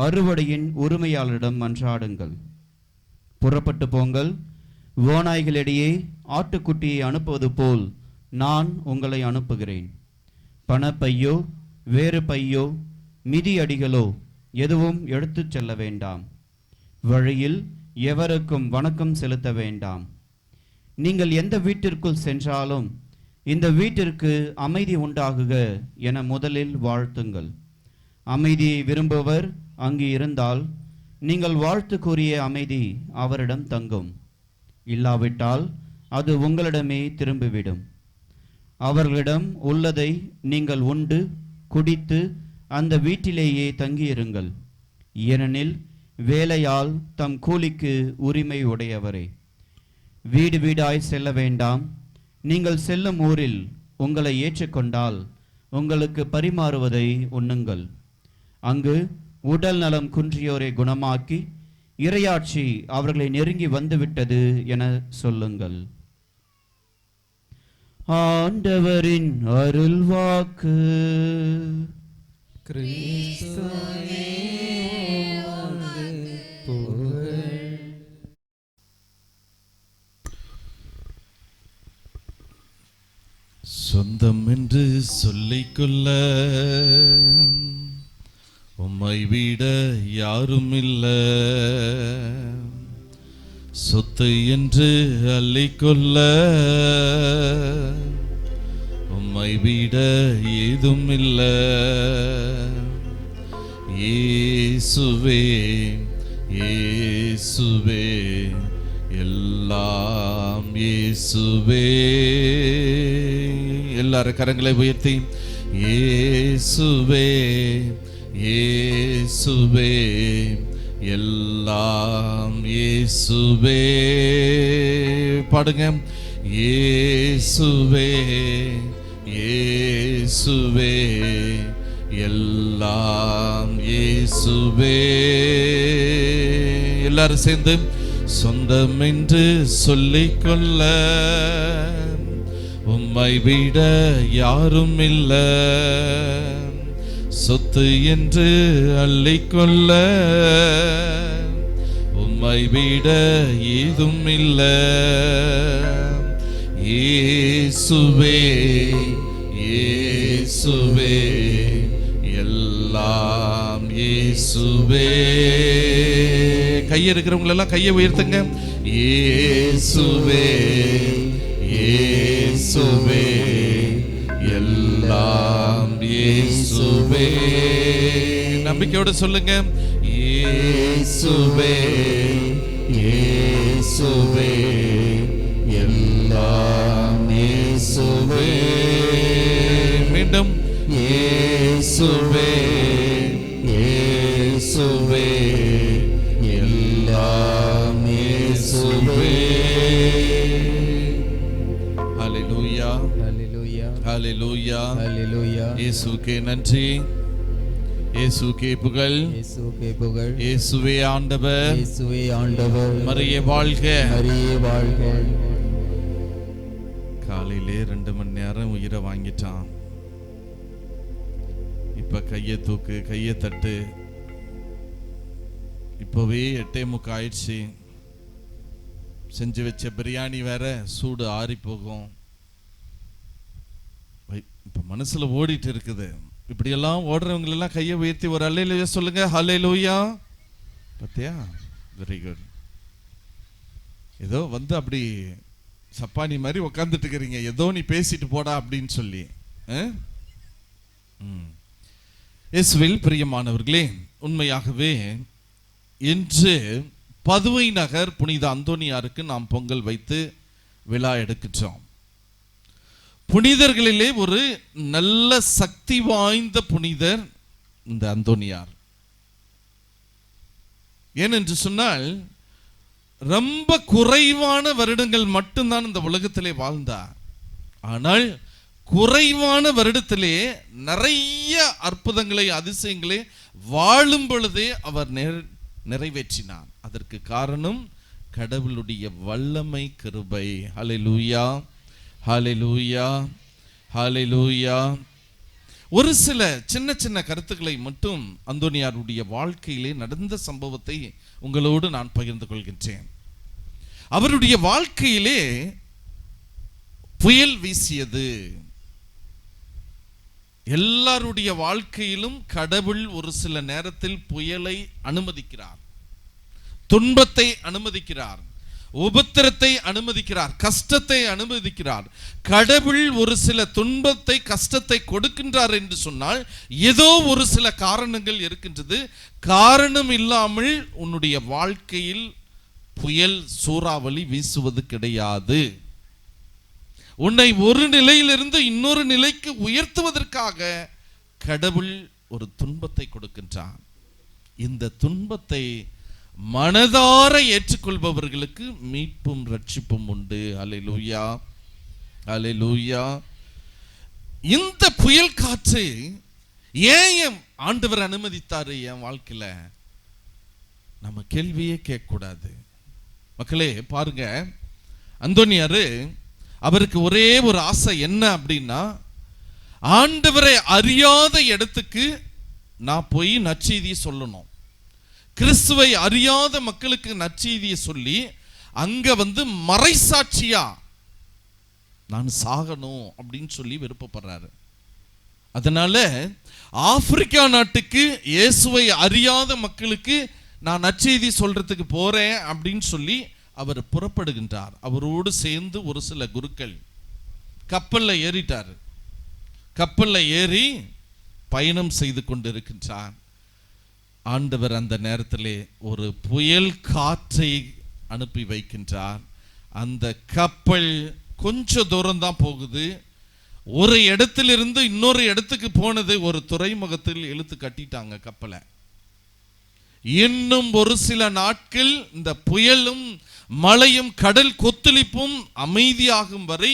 அறுவடையின் உரிமையாளரிடம் மன்றாடுங்கள். புறப்பட்டு போங்கள். ஓநாய்களிடையே ஆட்டுக்குட்டியை அனுப்புவது போல் நான் உங்களை அனுப்புகிறேன். பணப்பையோ வேறு பையோ மிதியடிகளோ எதுவும் எடுத்துச் செல்ல வேண்டாம். வழியில் எவருக்கும் வணக்கம் செலுத்த வேண்டாம். நீங்கள் எந்த வீட்டிற்குள் சென்றாலும் இந்த வீட்டிற்கு அமைதி உண்டாகுக என முதலில் வாழ்த்துங்கள். அமைதியை விரும்புவர் அங்கு இருந்தால் நீங்கள் வாழ்த்து கூறிய அமைதி அவரிடம் தங்கும். இல்லாவிட்டால் அது உங்களிடமே திரும்பிவிடும். அவர்களிடம் உள்ளதை நீங்கள் உண்டு குடித்து அந்த வீட்டிலேயே தங்கியிருங்கள். ஏனெனில் வேலையால் தம் கூலிக்கு உரிமை உடையவரே. வீடு வீடாய் செல்ல வேண்டாம். நீங்கள் செல்லும் ஊரில் உங்களை ஏற்றுக்கொண்டால் உங்களுக்கு பரிமாறுவதை உண்ணுங்கள். அங்கு உடல் நலம் குன்றியோரை குணமாக்கி இறையாட்சி அவர்களை நெருங்கி வந்துவிட்டது என சொல்லுங்கள். ஆண்டவரின் அருள்வாக்கு. கிறிஸ்துவே உமக்கு புகழ். சொந்தம் என்று சொல்லிக்கொள்ள உம்மை விட யாரும் இல்ல. சொத்து என்று அள்ளிக்கொள்ள உம்மை விட ஏதும் இல்ல. இயேசுவே இயேசுவே எல்லாம் இயேசுவே. எல்லாரும் கரங்களை உயர்த்தி இயேசுவே இயேசுவே எல்லாம் இயேசுவே பாடுங்க. இயேசுவே இயேசுவே எல்லாம் இயேசுவே. எல்லாரும் சேர்ந்து சொந்தம் என்று சொல்லிக்கொள்ள உம்மை விட யாரும் இல்ல. சொத்து என்று அள்ளிக்கொள்ள உம்மை விட ஏதும் இல்ல. இயேசுவே இயேசுவே எல்லாம் இயேசுவே. கையை இருக்கிறவங்க எல்லாம் கையை உயர்த்துங்க. இயேசுவே இயேசுவே எல்லாம் இயேசுவே. நம்பிக்கையோட சொல்லுங்க. இயேசுவே இயேசுவே எல்லாம் இயேசுவே. மீண்டும் இயேசுவே இயேசுவே எல்லாம் இயேசுவே. ஹல்லேலூயா ஹல்லேலூயா ஹல்லேலூயா ஹல்லேலூயா. இயேசுவுக்கே நன்றி, இயேசுவுக்கே புகழ், இயேசுவுக்கே புகழ். இயேசுவே ஆண்டவர், இயேசுவே ஆண்டவர். மரியே வாழ்க. மரியே வாழ்க. காலையிலே 2 மணி நேரம் உயிரை வாங்கிட்டான். இப்ப கையை தூக்கு, கையை தட்டு. இப்பவே 8:45 ஆயிடுச்சு. செஞ்சு வச்ச பிரியாணி வேற சூடு ஆறி போகும். இப்ப மனசுல ஓடிட்டு இருக்குது. இப்படியெல்லாம் ஓடுறவங்க எல்லாம் கையை உயர்த்தி ஒரு அல்லேலூயா சொல்லுங்க. ஹல்லேலூயா. பத்தியா? Very good. ஏதோ வந்து அப்படி சப்பானி மாதிரி உட்காந்துட்டு இருக்கிறீங்க. ஏதோ நீ பேசிட்டு போடா அப்படின்னு சொல்லி. இயேசுவில் பிரியமானவர்களே, உண்மையாகவே இன்று பதுவை நகர் புனித அந்தோனியாருக்கு நாம் பொங்கல் வைத்து விழா எடுக்கின்றோம். புனிதர்களிலே ஒரு நல்ல சக்தி வாய்ந்த புனிதர் இந்த அந்தோனியார். ஏனென்று சொன்னால் ரொம்ப குறைவான வருடங்கள் மட்டும்தான் இந்த உலகத்திலே வாழ்ந்தார். ஆனால் குறைவான வருடத்திலே நிறைய அற்புதங்களை அதிசயங்களை வாழும் பொழுதே அவர் நிறைவேற்றினார். அதற்கு காரணம் கடவுளுடைய வல்லமை கிருபை. ஹல்லேலூயா ஹல்லேலூயா ஹல்லேலூயா. ஒரு சில சின்ன சின்ன கருத்துக்களை மட்டும் அந்தோனியாருடைய வாழ்க்கையிலே நடந்த சம்பவத்தை உங்களோடு நான் பகிர்ந்து கொள்கின்றேன். அவருடைய வாழ்க்கையிலே புயல் வீசியது. எல்லாருடைய வாழ்க்கையிலும் கடவுள் ஒரு சில நேரத்தில் புயலை அனுமதிக்கிறார், துன்பத்தை அனுமதிக்கிறார். உபத்திரத்தை அனுமதிக்கிறார், கஷ்டத்தை அனுமதிக்கிறார். கடவுள் ஒரு சில துன்பத்தை, கஷ்டத்தை கொடுக்கின்றார் என்று சொன்னால் ஏதோ ஒரு சில காரணங்கள் இருக்கின்றது. காரணம் இல்லாமல் உன்னுடைய வாழ்க்கையில் புயல், சூறாவளி வீசுவது கிடையாது. உன்னை ஒரு நிலையிலிருந்து இன்னொரு நிலைக்கு உயர்த்துவதற்காக கடவுள் ஒரு துன்பத்தை கொடுக்கின்றார். இந்த துன்பத்தை மனதார ஏற்றுக்கொள்பவர்களுக்கு மீட்பும் ரட்சிப்பும் உண்டு. அல்லேலூயா, அல்லேலூயா. இந்த புயல் காற்று ஏன் ஆண்டவர் அனுமதித்தாரு என் வாழ்க்கையில? நம்ம கேள்வியே கேட்க கூடாது. மக்களே பாருங்க, அந்தோனியாரு அவருக்கு ஒரே ஒரு ஆசை என்ன அப்படின்னா, ஆண்டவரை அறியாத இடத்துக்கு நான் போய் நற்செய்தியை சொல்லணும். கிறிஸ்துவை அறியாத மக்களுக்கு நற்செய்தியை சொல்லி அங்க மறைசாட்சியா நான் சாகணும் அப்படின்னு சொல்லி விருப்பப்படுறாரு. அதனால ஆப்பிரிக்கா நாட்டுக்கு இயேசுவை அறியாத மக்களுக்கு நான் நற்செய்தி சொல்றதுக்கு போறேன் அப்படின்னு சொல்லி அவர் புறப்படுகின்றார். அவரோடு சேர்ந்து ஒரு சில குருக்கள் கப்பல்ல ஏறிட்டார். கப்பல்ல ஏறி பயணம் செய்து கொண்டிருக்கின்றார். ஆண்டவர் அந்த நேரத்திலே ஒரு புயல் காற்றை அனுப்பி வைக்கின்றார். அந்த கப்பல் கொஞ்ச தூரம் தான் போகுது. ஒரு இடத்திலிருந்து இன்னொரு இடத்துக்கு போனது. ஒரு துறைமுகத்தில் இழுத்து கட்டிட்டாங்க கப்பலை. இன்னும் ஒரு சில நாட்கள் இந்த புயலும் மழையும் கடல் கொத்தளிப்பும் அமைதியாகும் வரை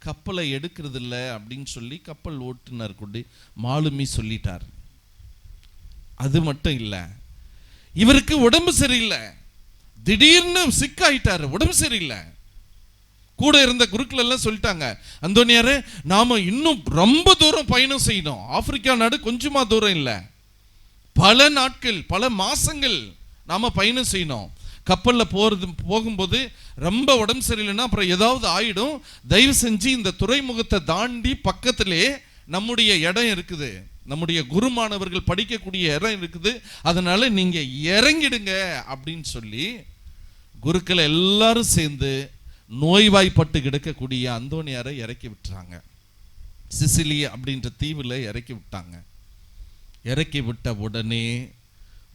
கப்பலை எடுக்கிறது இல்லை அப்படின்னு சொல்லி கப்பல் ஓட்டுநர் கொண்டு மாலுமி சொல்லிட்டார். அது மட்டும் இல்ல, இவருக்கு உடம்பு சரியில்லை, திடீர்னு சிக்காயிட்டாரு, உடம்பு சரியில்லை. கூட இருந்த குருக்கள் எல்லாம் சொல்லிட்டாங்க, அந்தோனியாரே நாம இன்னும் ரொம்ப தூரம் பயணம் செய்யணும். ஆப்பிரிக்கா நாடு கொஞ்சமா தூரம் இல்லை, பல நாட்கள் பல மாசங்கள் நாம பயணம் செய்யணும். கப்பல்ல போகும்போது ரொம்ப உடம்பு சரியில்லைன்னா அப்புறம் ஏதாவது ஆயிடும். தயவு செஞ்சு இந்த துறைமுகத்தை தாண்டி பக்கத்திலே நம்முடைய இடம் இருக்குது, நம்முடைய குருமானவர்கள் படிக்கக்கூடிய இடம் இருக்குது, அதனால நீங்க இறங்கிடுங்க அப்படின்னு சொல்லி குருக்கள் எல்லாரும் சேர்ந்து நோய்வாய்ப்பட்டு கிடக்கக்கூடிய அந்தோனியாரை இறக்கி விட்டுறாங்க. சிசிலி அப்படின்ற தீவுல இறக்கி விட்டாங்க. இறக்கி விட்ட உடனே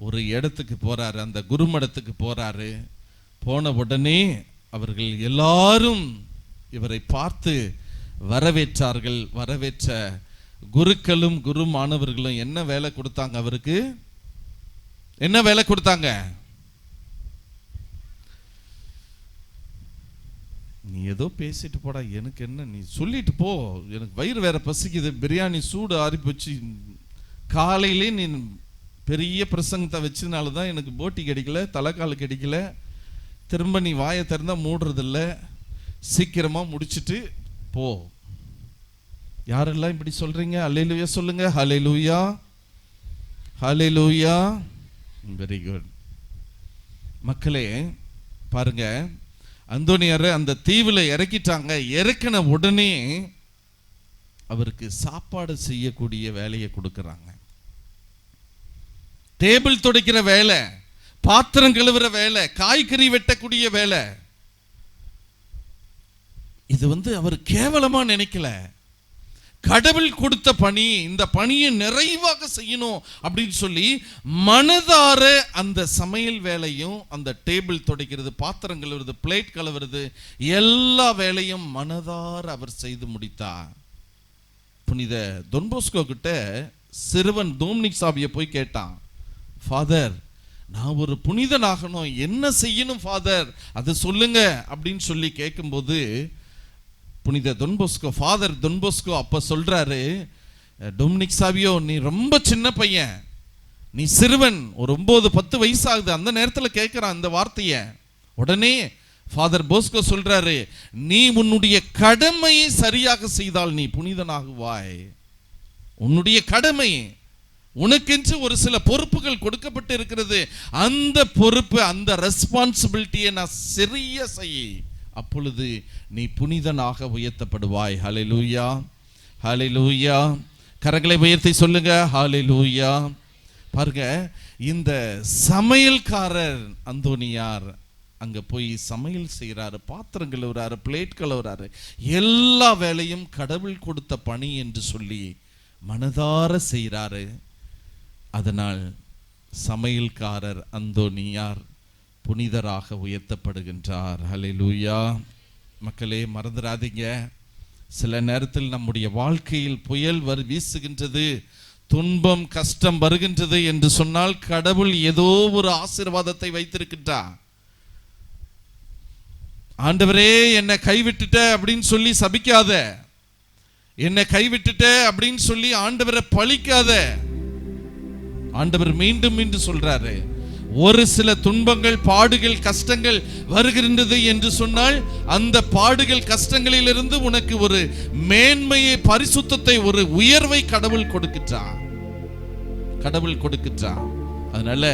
ஒரு இடத்துக்கு போறாரு, அந்த குருமடத்துக்கு போறாரு. போன உடனே அவர்கள் எல்லாரும் இவரை பார்த்து வரவேற்றார்கள். வரவேற்ற குருக்களும் குரு மாணவர்களும் என்ன வேலை கொடுத்தாங்க அவருக்கு? என்ன வேலை கொடுத்தாங்க? நீ ஏதோ பேசிட்டு போடா, எனக்கு என்ன, நீ சொல்லிட்டு போ, எனக்கு வயிறு வேற பசிக்குது, பிரியாணி சூடு ஆறி போச்சு, காலையிலே நீ பெரிய பிரசங்கத்தை வச்சதுனால தான் எனக்கு போட்டி கிடைக்கல, தலைக்கால் கிடைக்கல, திரும்ப நீ வாயை திறந்தா மூடுறதில்ல, சீக்கிரமா முடிச்சுட்டு போ. யாரெல்லாம் இப்படி சொல்றீங்க? அல்லேலூயா சொல்லுங்க. Hallelujah, hallelujah. Very good. மக்களே பாருங்க, அந்தோனியாரை அந்த தீவுல இறக்கிட்டாங்க. இறக்கின உடனே அவருக்கு சாப்பாடு செய்யக்கூடிய வேலையை கொடுக்கறாங்க. டேபிள் துடைக்கிற வேலை, பாத்திரம் கழுவுற வேலை, காய்கறி வெட்டக்கூடிய வேலை. இது அவர் கேவலமா நினைக்கல. கடவுள் கொடுத்த பணி, இந்த பணியை நிறைவாக செய்யணும் அப்படின்னு சொல்லி மனதார அந்த சமையல் வேலையும், அந்த டேபிள் துடைக்கிறது, பாத்திரம் கழுவுறது, பிளேட் கழுவுறது, எல்லா வேலையும் மனதார அவர் செய்து முடித்தார். புனித தொன் போஸ்கோ கிட்ட சிறுவன் டொமினிக் சாவியை போய் கேட்டான், ஃபாதர் நான் ஒரு புனிதனாகணும், என்ன செய்யணும் ஃபாதர் அதை சொல்லுங்க அப்படின்னு சொல்லி கேட்கும்போது புனித தொன் போஸ்கோ, ஃபாதர் தொன் போஸ்கோ அப்ப சொல்றாரு, டொமினிக் சாவியோ நீ ரொம்ப சின்ன பையன், நீ சிறுவன், ஒரு 9-10 வயசு ஆகுது. அந்த நேரத்தில் கேட்கிறான் இந்த வார்த்தைய. உடனே ஃபாதர் போஸ்கோ சொல்றாரு, நீ உன்னுடைய கடமையை சரியாக செய்தால் நீ புனிதனாகுவாய். உன்னுடைய கடமை, உனக்கென்று ஒரு சில பொறுப்புகள் கொடுக்கப்பட்டு இருக்கிறது, அந்த பொறுப்பு, அந்த ரெஸ்பான்சிபிலிட்டியை நான் சரியா செய், அப்பொழுது நீ புனிதனாக உயர்த்தப்படுவாய். ஹல்லேலூயா, ஹல்லேலூயா. கரங்களை உயர்த்தி சொல்லுங்க, ஹல்லேலூயா. பாருங்க, இந்த சமையல்காரர் அந்தோனியார் அங்க போய் சமையல் செய்கிறாரு, பாத்திரம் கழுவுறாரு, பிளேட் கழுவுறாரு. எல்லா வேலையும் கடவுள் கொடுத்த பணி என்று சொல்லி மனதார செய்கிறாரு. அதனால் சமையல்காரர் அந்தோனியார் புனிதராக உயர்த்தப்படுகின்றார். ஹல்லேலூயா. மக்களே, மறந்துடாதீங்க, சில நேரத்தில் நம்முடைய வாழ்க்கையில் புயல் வீசுகின்றது, துன்பம் கஷ்டம் வருகின்றது என்று சொன்னால் கடவுள் ஏதோ ஒரு ஆசீர்வாதத்தை வைத்திருக்கின்றார். ஆண்டவரே என்னை கைவிட்டுட்ட அப்படின்னு சொல்லி சபிக்காத, என்னை கைவிட்டுட்ட அப்படின்னு சொல்லி ஆண்டவரை பழிக்காத. ஆண்டவர் மீண்டும் மீண்டும் சொல்றாரு, ஒரு சில துன்பங்கள், பாடுகள், கஷ்டங்கள் வருகின்றது என்று சொன்னால் அந்த பாடுகள், கஷ்டங்களிலிருந்து உனக்கு ஒரு மேன்மையை, பரிசுத்தத்தை, ஒரு உயர்வை கடவுள் கொடுக்கின்றார். கடவுள் கொடுக்கின்றார். அதனால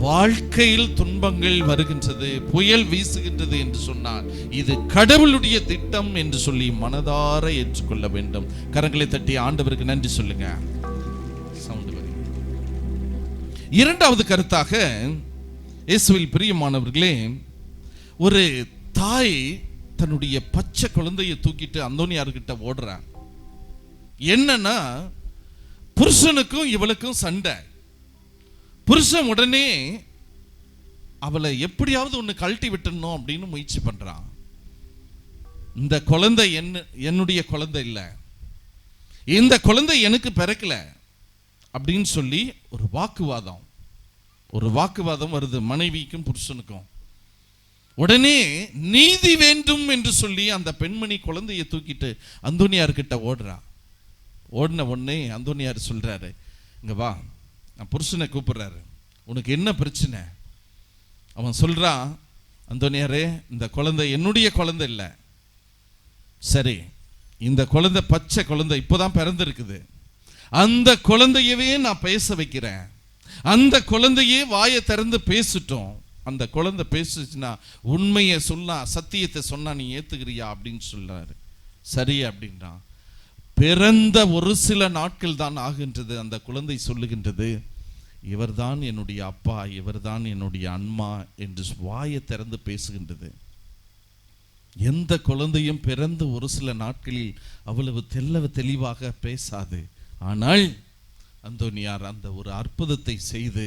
வாழ்க்கையில் துன்பங்கள் வருகின்றது, புயல் வீசுகின்றது என்று சொன்னால் இது கடவுளுடைய திட்டம் என்று சொல்லி மனதார ஏற்றுக்கொள்ள வேண்டும். கரங்களை தட்டி ஆண்டவருக்கு நன்றி சொல்லுங்க. இரண்டாவது கருத்தாக, இயேசுவில் பிரியமானவர்களே, ஒரு தாய் தன்னுடைய பச்சை குழந்தையை தூக்கிட்டு அந்தோனியார்கிட்ட ஓடுறான். என்னன்னா, புருஷனுக்கும் இவளுக்கும் சண்டை. புருஷன் உடனே அவளை எப்படியாவது ஒன்று கழட்டி விட்டுணும் அப்படின்னு முயற்சி பண்றான். இந்த குழந்தை என்னுடைய குழந்தை இல்லை, இந்த குழந்தை எனக்கு பிறக்கல அப்படின்னு சொல்லி ஒரு வாக்குவாதம் வருது மனைவிக்கும் புருஷனுக்கும். உடனே நீதி வேண்டும் என்று சொல்லி அந்த பெண்மணி குழந்தையை தூக்கிட்டு அந்தோனியார்கிட்ட ஓடுறா. ஓடின உடனே அந்தோனியார் சொல்றாரு, இங்க வா. நான் புருஷனை கூப்பிடுறாரு, உனக்கு என்ன பிரச்சனை? அவன் சொல்றான், அந்தோனியாரே, இந்த குழந்தை என்னுடைய குழந்தை இல்லை. சரி, இந்த குழந்தை பச்சை குழந்தை இப்போதான் பிறந்திருக்குது, அந்த குழந்தையவே நான் பேச வைக்கிறேன், அந்த குழந்தையே வாயை திறந்து பேசிட்டோம், அந்த குழந்தை பேசுச்சுன்னா உண்மையை சொன்னா, சத்தியத்தை சொன்னா நீ ஏத்துக்கிறியா அப்படின்னு சொல்றாரு. சரி அப்படின்றான். பிறந்த ஒரு சில நாட்கள் தான் ஆகின்றது. அந்த குழந்தை சொல்லுகின்றது, இவர்தான் என்னுடைய அப்பா, இவர்தான் என்னுடைய அம்மா என்று வாயை திறந்து பேசுகின்றது. எந்த குழந்தையும் பிறந்த ஒரு சில நாட்களில் அவ்வளவு தெளிவாக பேசாது. ஆனால் அந்தோனியார் அந்த ஒரு அற்புதத்தை செய்து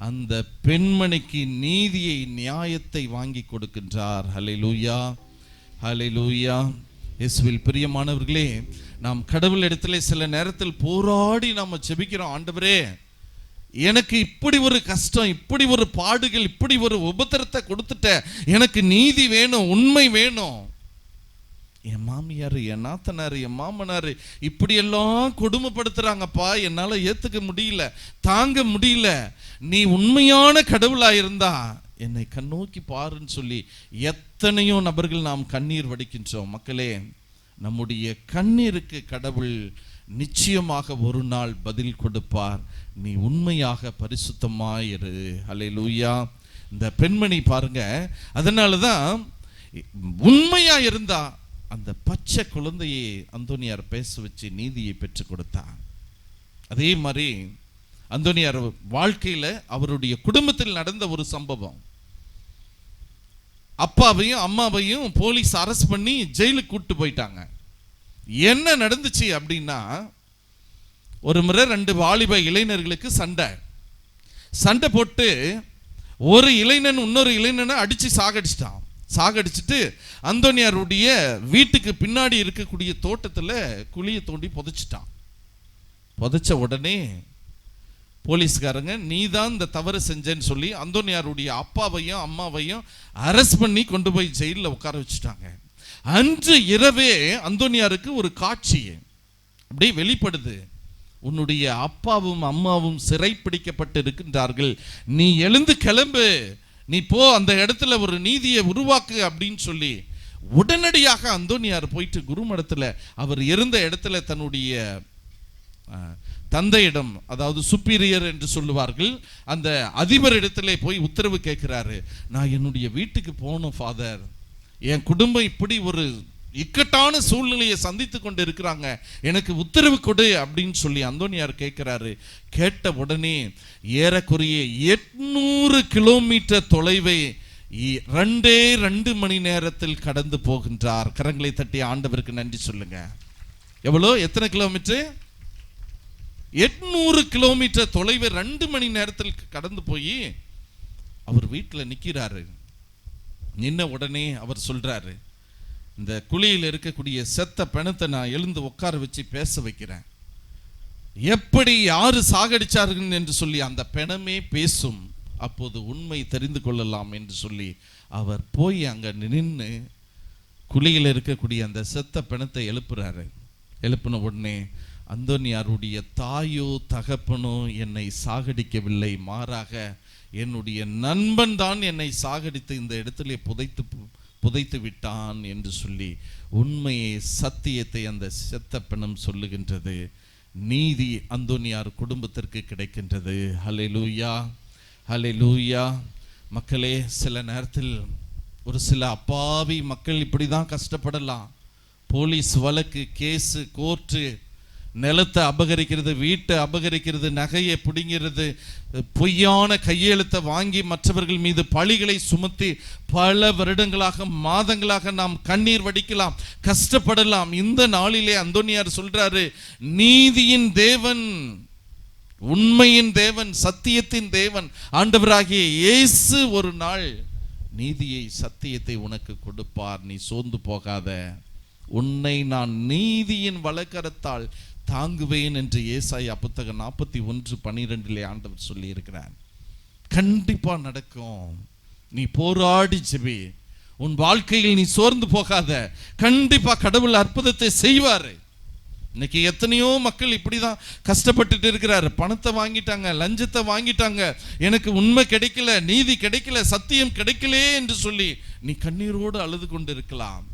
அந்த பெண்மணிக்கு நீதியை, நியாயத்தை வாங்கி கொடுக்கின்றார். ஹல்லேலூயா, ஹல்லேலூயா. இயேசுவில் பிரியமானவர்களே, நாம் கடவுள் இடத்திலே சில நேரத்தில் போராடி நாம் ஜெபிக்கிறோம், ஆண்டவரே எனக்கு இப்படி ஒரு கஷ்டம், இப்படி ஒரு பாடுகள், இப்படி ஒரு உபத்திரத்தை கொடுத்துட்ட, எனக்கு நீதி வேணும், உண்மை வேணும். என் மாமியார், என் நாத்தனார், என் மாமனார் இப்படியெல்லாம் கொடுமைப்படுத்துறாங்கப்பா, என்னால் ஏற்றுக்க முடியல, தாங்க முடியல. நீ உண்மையான கடவுளாயிருந்தா என்னை கண்ணோக்கி பாருன்னு சொல்லி எத்தனையோ நபர்கள் நாம் கண்ணீர் வடிக்கின்றோம். மக்களே, நம்முடைய கண்ணீருக்கு கடவுள் நிச்சயமாக ஒரு நாள் பதில் கொடுப்பார். நீ உண்மையாக பரிசுத்தமாயிரு. ஹல்லேலூயா. இந்த பெண்மணி பாருங்க, அதனாலதான் உண்மையா இருந்தா அந்த பச்சை குழந்தையை அந்தோனியார் பேச வச்சு நீதியை பெற்று கொடுத்தார். அதே மாதிரி அந்தோனியார் வாழ்க்கையில அவருடைய குடும்பத்தில் நடந்த ஒரு சம்பவம், அப்பாவையும் அம்மாவையும் போலீஸ் அரெஸ்ட் பண்ணி ஜெயிலுக்கு கூட்டு போயிட்டாங்க. என்ன நடந்துச்சு அப்படின்னா, ஒரு முறை 2 வாலிப இளைஞர்களுக்கு சண்டை போட்டு ஒரு இளைஞன் இன்னொரு இளைஞனை அடிச்சு சாகடிச்சுட்டு அந்தோனியாருடைய வீட்டுக்கு பின்னாடி இருக்கக்கூடிய தோட்டத்தில் குழியை தோண்டி புதைச்ச உடனே போலீஸ்காரங்க நீதான் இந்த தவறு செஞ்சேன்னு சொல்லி அந்தோனியாருடைய அப்பாவையும் அம்மாவையும் அரெஸ்ட் பண்ணி கொண்டு போய் ஜெயிலில் உட்கார வச்சுட்டாங்க. அன்று இரவே அந்தோனியாருக்கு ஒரு காட்சி அப்படியே வெளிப்படுது, உன்னுடைய அப்பாவும் அம்மாவும் சிறைப்பிடிக்கப்பட்டு இருக்கின்றார்கள், நீ எழுந்து கிளம்பு, நீ போ, அந்த இடத்துல ஒரு நீதியை உருவாக்கு அப்படின்னு சொல்லி உடனடியாக அந்தோனியார் போயிட்டு குருமடத்தில் அவர் இருந்த இடத்துல தன்னுடைய தந்தையிடம், அதாவது சுப்பீரியர் என்று சொல்லுவார்கள், அந்த அதிபர் இடத்துல போய் உத்தரவு கேட்கிறாரு. நான் என்னுடைய வீட்டுக்கு போகணும் ஃபாதர், என் குடும்பம் இப்படி ஒரு இக்கட்டான சூழ்நிலையை சந்தித்து கொண்டு இருக்கிறாங்க, எனக்கு உத்தரவு கொடு அப்படின்னு சொல்லி அந்தோனியார் கேட்கிறாரு. கேட்ட உடனே ஏறக்குறைய 800 கிலோமீட்டர் தொலைவை ரெண்டு மணி நேரத்தில் கடந்து போகின்றார். கரங்களை தட்டி ஆண்டவருக்கு நன்றி சொல்லுங்க. எத்தனை கிலோமீட்டர்? 800 கிலோமீட்டர் தொலைவை 2 மணி நேரத்தில் கடந்து போய் அவர் வீட்டில் நிற்கிறாரு. நின்ன உடனே அவர் சொல்றாரு, இந்த குழியில் இருக்கக்கூடிய செத்த பிணத்தை நான் எழுந்து உட்கார வச்சு பேச வைக்கிறேன். எப்படி யாரு சாகடிச்சார்கள் என்று சொல்லி அந்த பிணமே பேசும், அப்போது உண்மை தெரிந்து கொள்ளலாம் என்று சொல்லி அவர் போய் அங்க நின்று குழியில் இருக்கக்கூடிய அந்த செத்த பிணத்தை எழுப்புறாரு. எழுப்பின உடனே அந்தோனியாருடைய தாயோ தகப்பனோ என்னை சாகடிக்கவில்லை, மாறாக என்னுடைய நண்பன் தான் என்னை சாகடித்து இந்த இடத்திலே புதைத்து விட்டான் என்று சொல்லி உண்மையை சத்தியத்தை அந்த செத்த பிணம் சொல்லுகின்றது. நீதி அந்தோனியார் குடும்பத்திற்கு கிடைக்கின்றது. ஹல்லேலூயா, ஹல்லேலூயா. மக்களே, சில நேரத்தில் ஒரு சில அப்பாவி மக்கள் இப்படி தான் கஷ்டப்படலாம். போலீஸ் வழக்கு, கேஸு, கோர்ட்டு, நிலத்தை அபகரிக்கிறது, வீட்டை அபகரிக்கிறது, நகையை பிடுங்கிறது, பொய்யான கையெழுத்தை வாங்கி மற்றவர்கள் மீது பழிகளை சுமத்தி பல வருடங்களாக, மாதங்களாக நாம் கண்ணீர் வடிக்கலாம், கஷ்டப்படலாம். இந்த நாளிலே அந்தோனியார் சொல்றாரு, நீதியின் தேவன், உண்மையின் தேவன், சத்தியத்தின் தேவன் ஆண்டவராகிய இயேசு ஒரு நாள் நீதியை, சத்தியத்தை உனக்கு கொடுப்பார். நீ சோர்ந்து போகாத, உன்னை நான் நீதியின் வலக்கரத்தால் தாங்குவேன் என்று ஏசாயா புத்தகம் 41:12 ஆண்டவர் சொல்லி இருக்கிறார். கண்டிப்பா நடக்கும். நீ போராடி ஜெபி, உன் வாழ்க்கையில் நீ சோர்ந்து போகாத. கண்டிப்பா கடவுள் அற்புதத்தை செய்வாரு. இன்னைக்கு எத்தனையோ மக்கள் இப்படிதான் கஷ்டப்பட்டுட்டு இருக்கிறாரு. பணத்தை வாங்கிட்டாங்க, லஞ்சத்தை வாங்கிட்டாங்க, எனக்கு உண்மை கிடைக்கல, நீதி கிடைக்கல, சத்தியம் கிடைக்கலே என்று சொல்லி நீ கண்ணீரோடு அழுது கொண்டு இருக்கலாம்.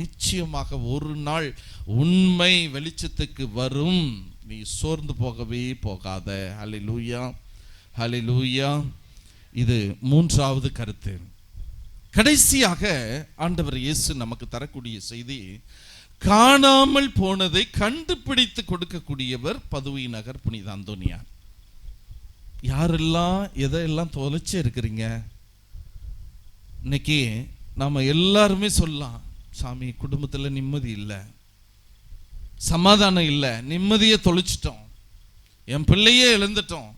நிச்சயமாக ஒரு நாள் உண்மை வெளிச்சத்துக்கு வரும். நீ சோர்ந்து போகவே போகாத. ஹல்லேலூயா, ஹல்லேலூயா. இது மூன்றாவது கருத்து. கடைசியாக ஆண்டவர் இயேசு நமக்கு தரக்கூடிய செய்தி, காணாமல் போனதை கண்டுபிடித்து கொடுக்கக்கூடியவர் பதுவை நகர் புனித அந்தோனியார். யாரெல்லாம் எதையெல்லாம் தொலைச்சு இருக்கிறீங்க? இன்னைக்கு நாம எல்லாருமே சொல்லலாம், சாமி குடும்பத்தில் நிம்மதி இல்லை, சமாதானம் இல்லை, நிம்மதியை தொலைச்சிட்டோம், என் பிள்ளையே இழந்துட்டோம்,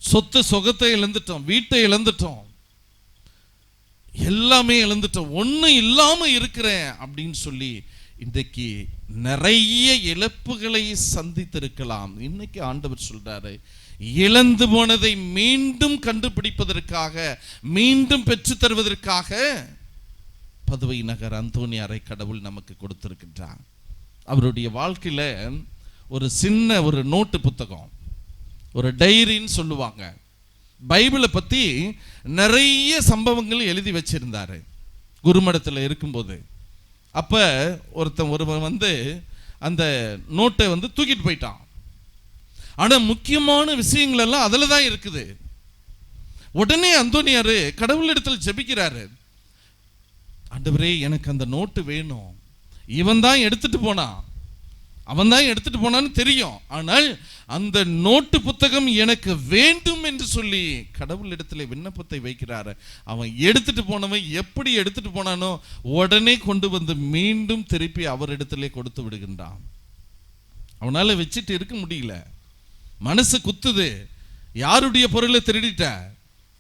சொத்து சொகத்தை இழந்துட்டோம், வீட்டை இழந்துட்டோம், எல்லாமே இழந்துட்டோம், ஒன்றும் இல்லாம இருக்கிறேன் அப்படின்னு சொல்லி இன்றைக்கு நிறைய இழப்புகளை சந்தித்திருக்கலாம். இன்னைக்கு ஆண்டவர் சொல்றாரு, இழந்து போனதை மீண்டும் கண்டுபிடிப்பதற்காக, மீண்டும் பெற்று தருவதற்காக பதுவை நகர் அந்தோனியாரை கடவுள் நமக்கு கொடுத்திருக்கின்றார். அவருடைய வாழ்க்கையில ஒரு சின்ன ஒரு நோட்டு புத்தகம், ஒரு டைரின்னு சொல்லுவாங்க. பைபிளை பத்தி நிறைய சம்பவங்கள் எழுதி வச்சிருந்தாரு குருமடத்தில் இருக்கும்போது. அப்ப ஒருவன் வந்து அந்த நோட்டை வந்து தூக்கிட்டு போயிட்டான். ஆனா முக்கியமான விஷயங்கள் எல்லாம் அதுல தான் இருக்குது. உடனே அந்தோனியாரு கடவுளிடத்தில் ஜெபிக்கிறாரு, ஆண்டவரே எனக்கு அந்த நோட்டு வேணும். இவன் தான் எடுத்துட்டு போனான், அவன் தான் எடுத்துட்டு போனான்னு தெரியும், ஆனால் அந்த நோட்டு புத்தகம் எனக்கு வேண்டும் என்று சொல்லி கடவுள் இடத்துல விண்ணப்பத்தை வைக்கிறாரு. அவன் எடுத்துட்டு போனவன் எப்படி எடுத்துட்டு போனானோ உடனே கொண்டு வந்து மீண்டும் திருப்பி அவர் இடத்திலே கொடுத்து விடுகின்றான். அவனால வச்சுட்டு இருக்க முடியல, மனசு குத்துது. யாருடைய பொருளை திருடிட்ட?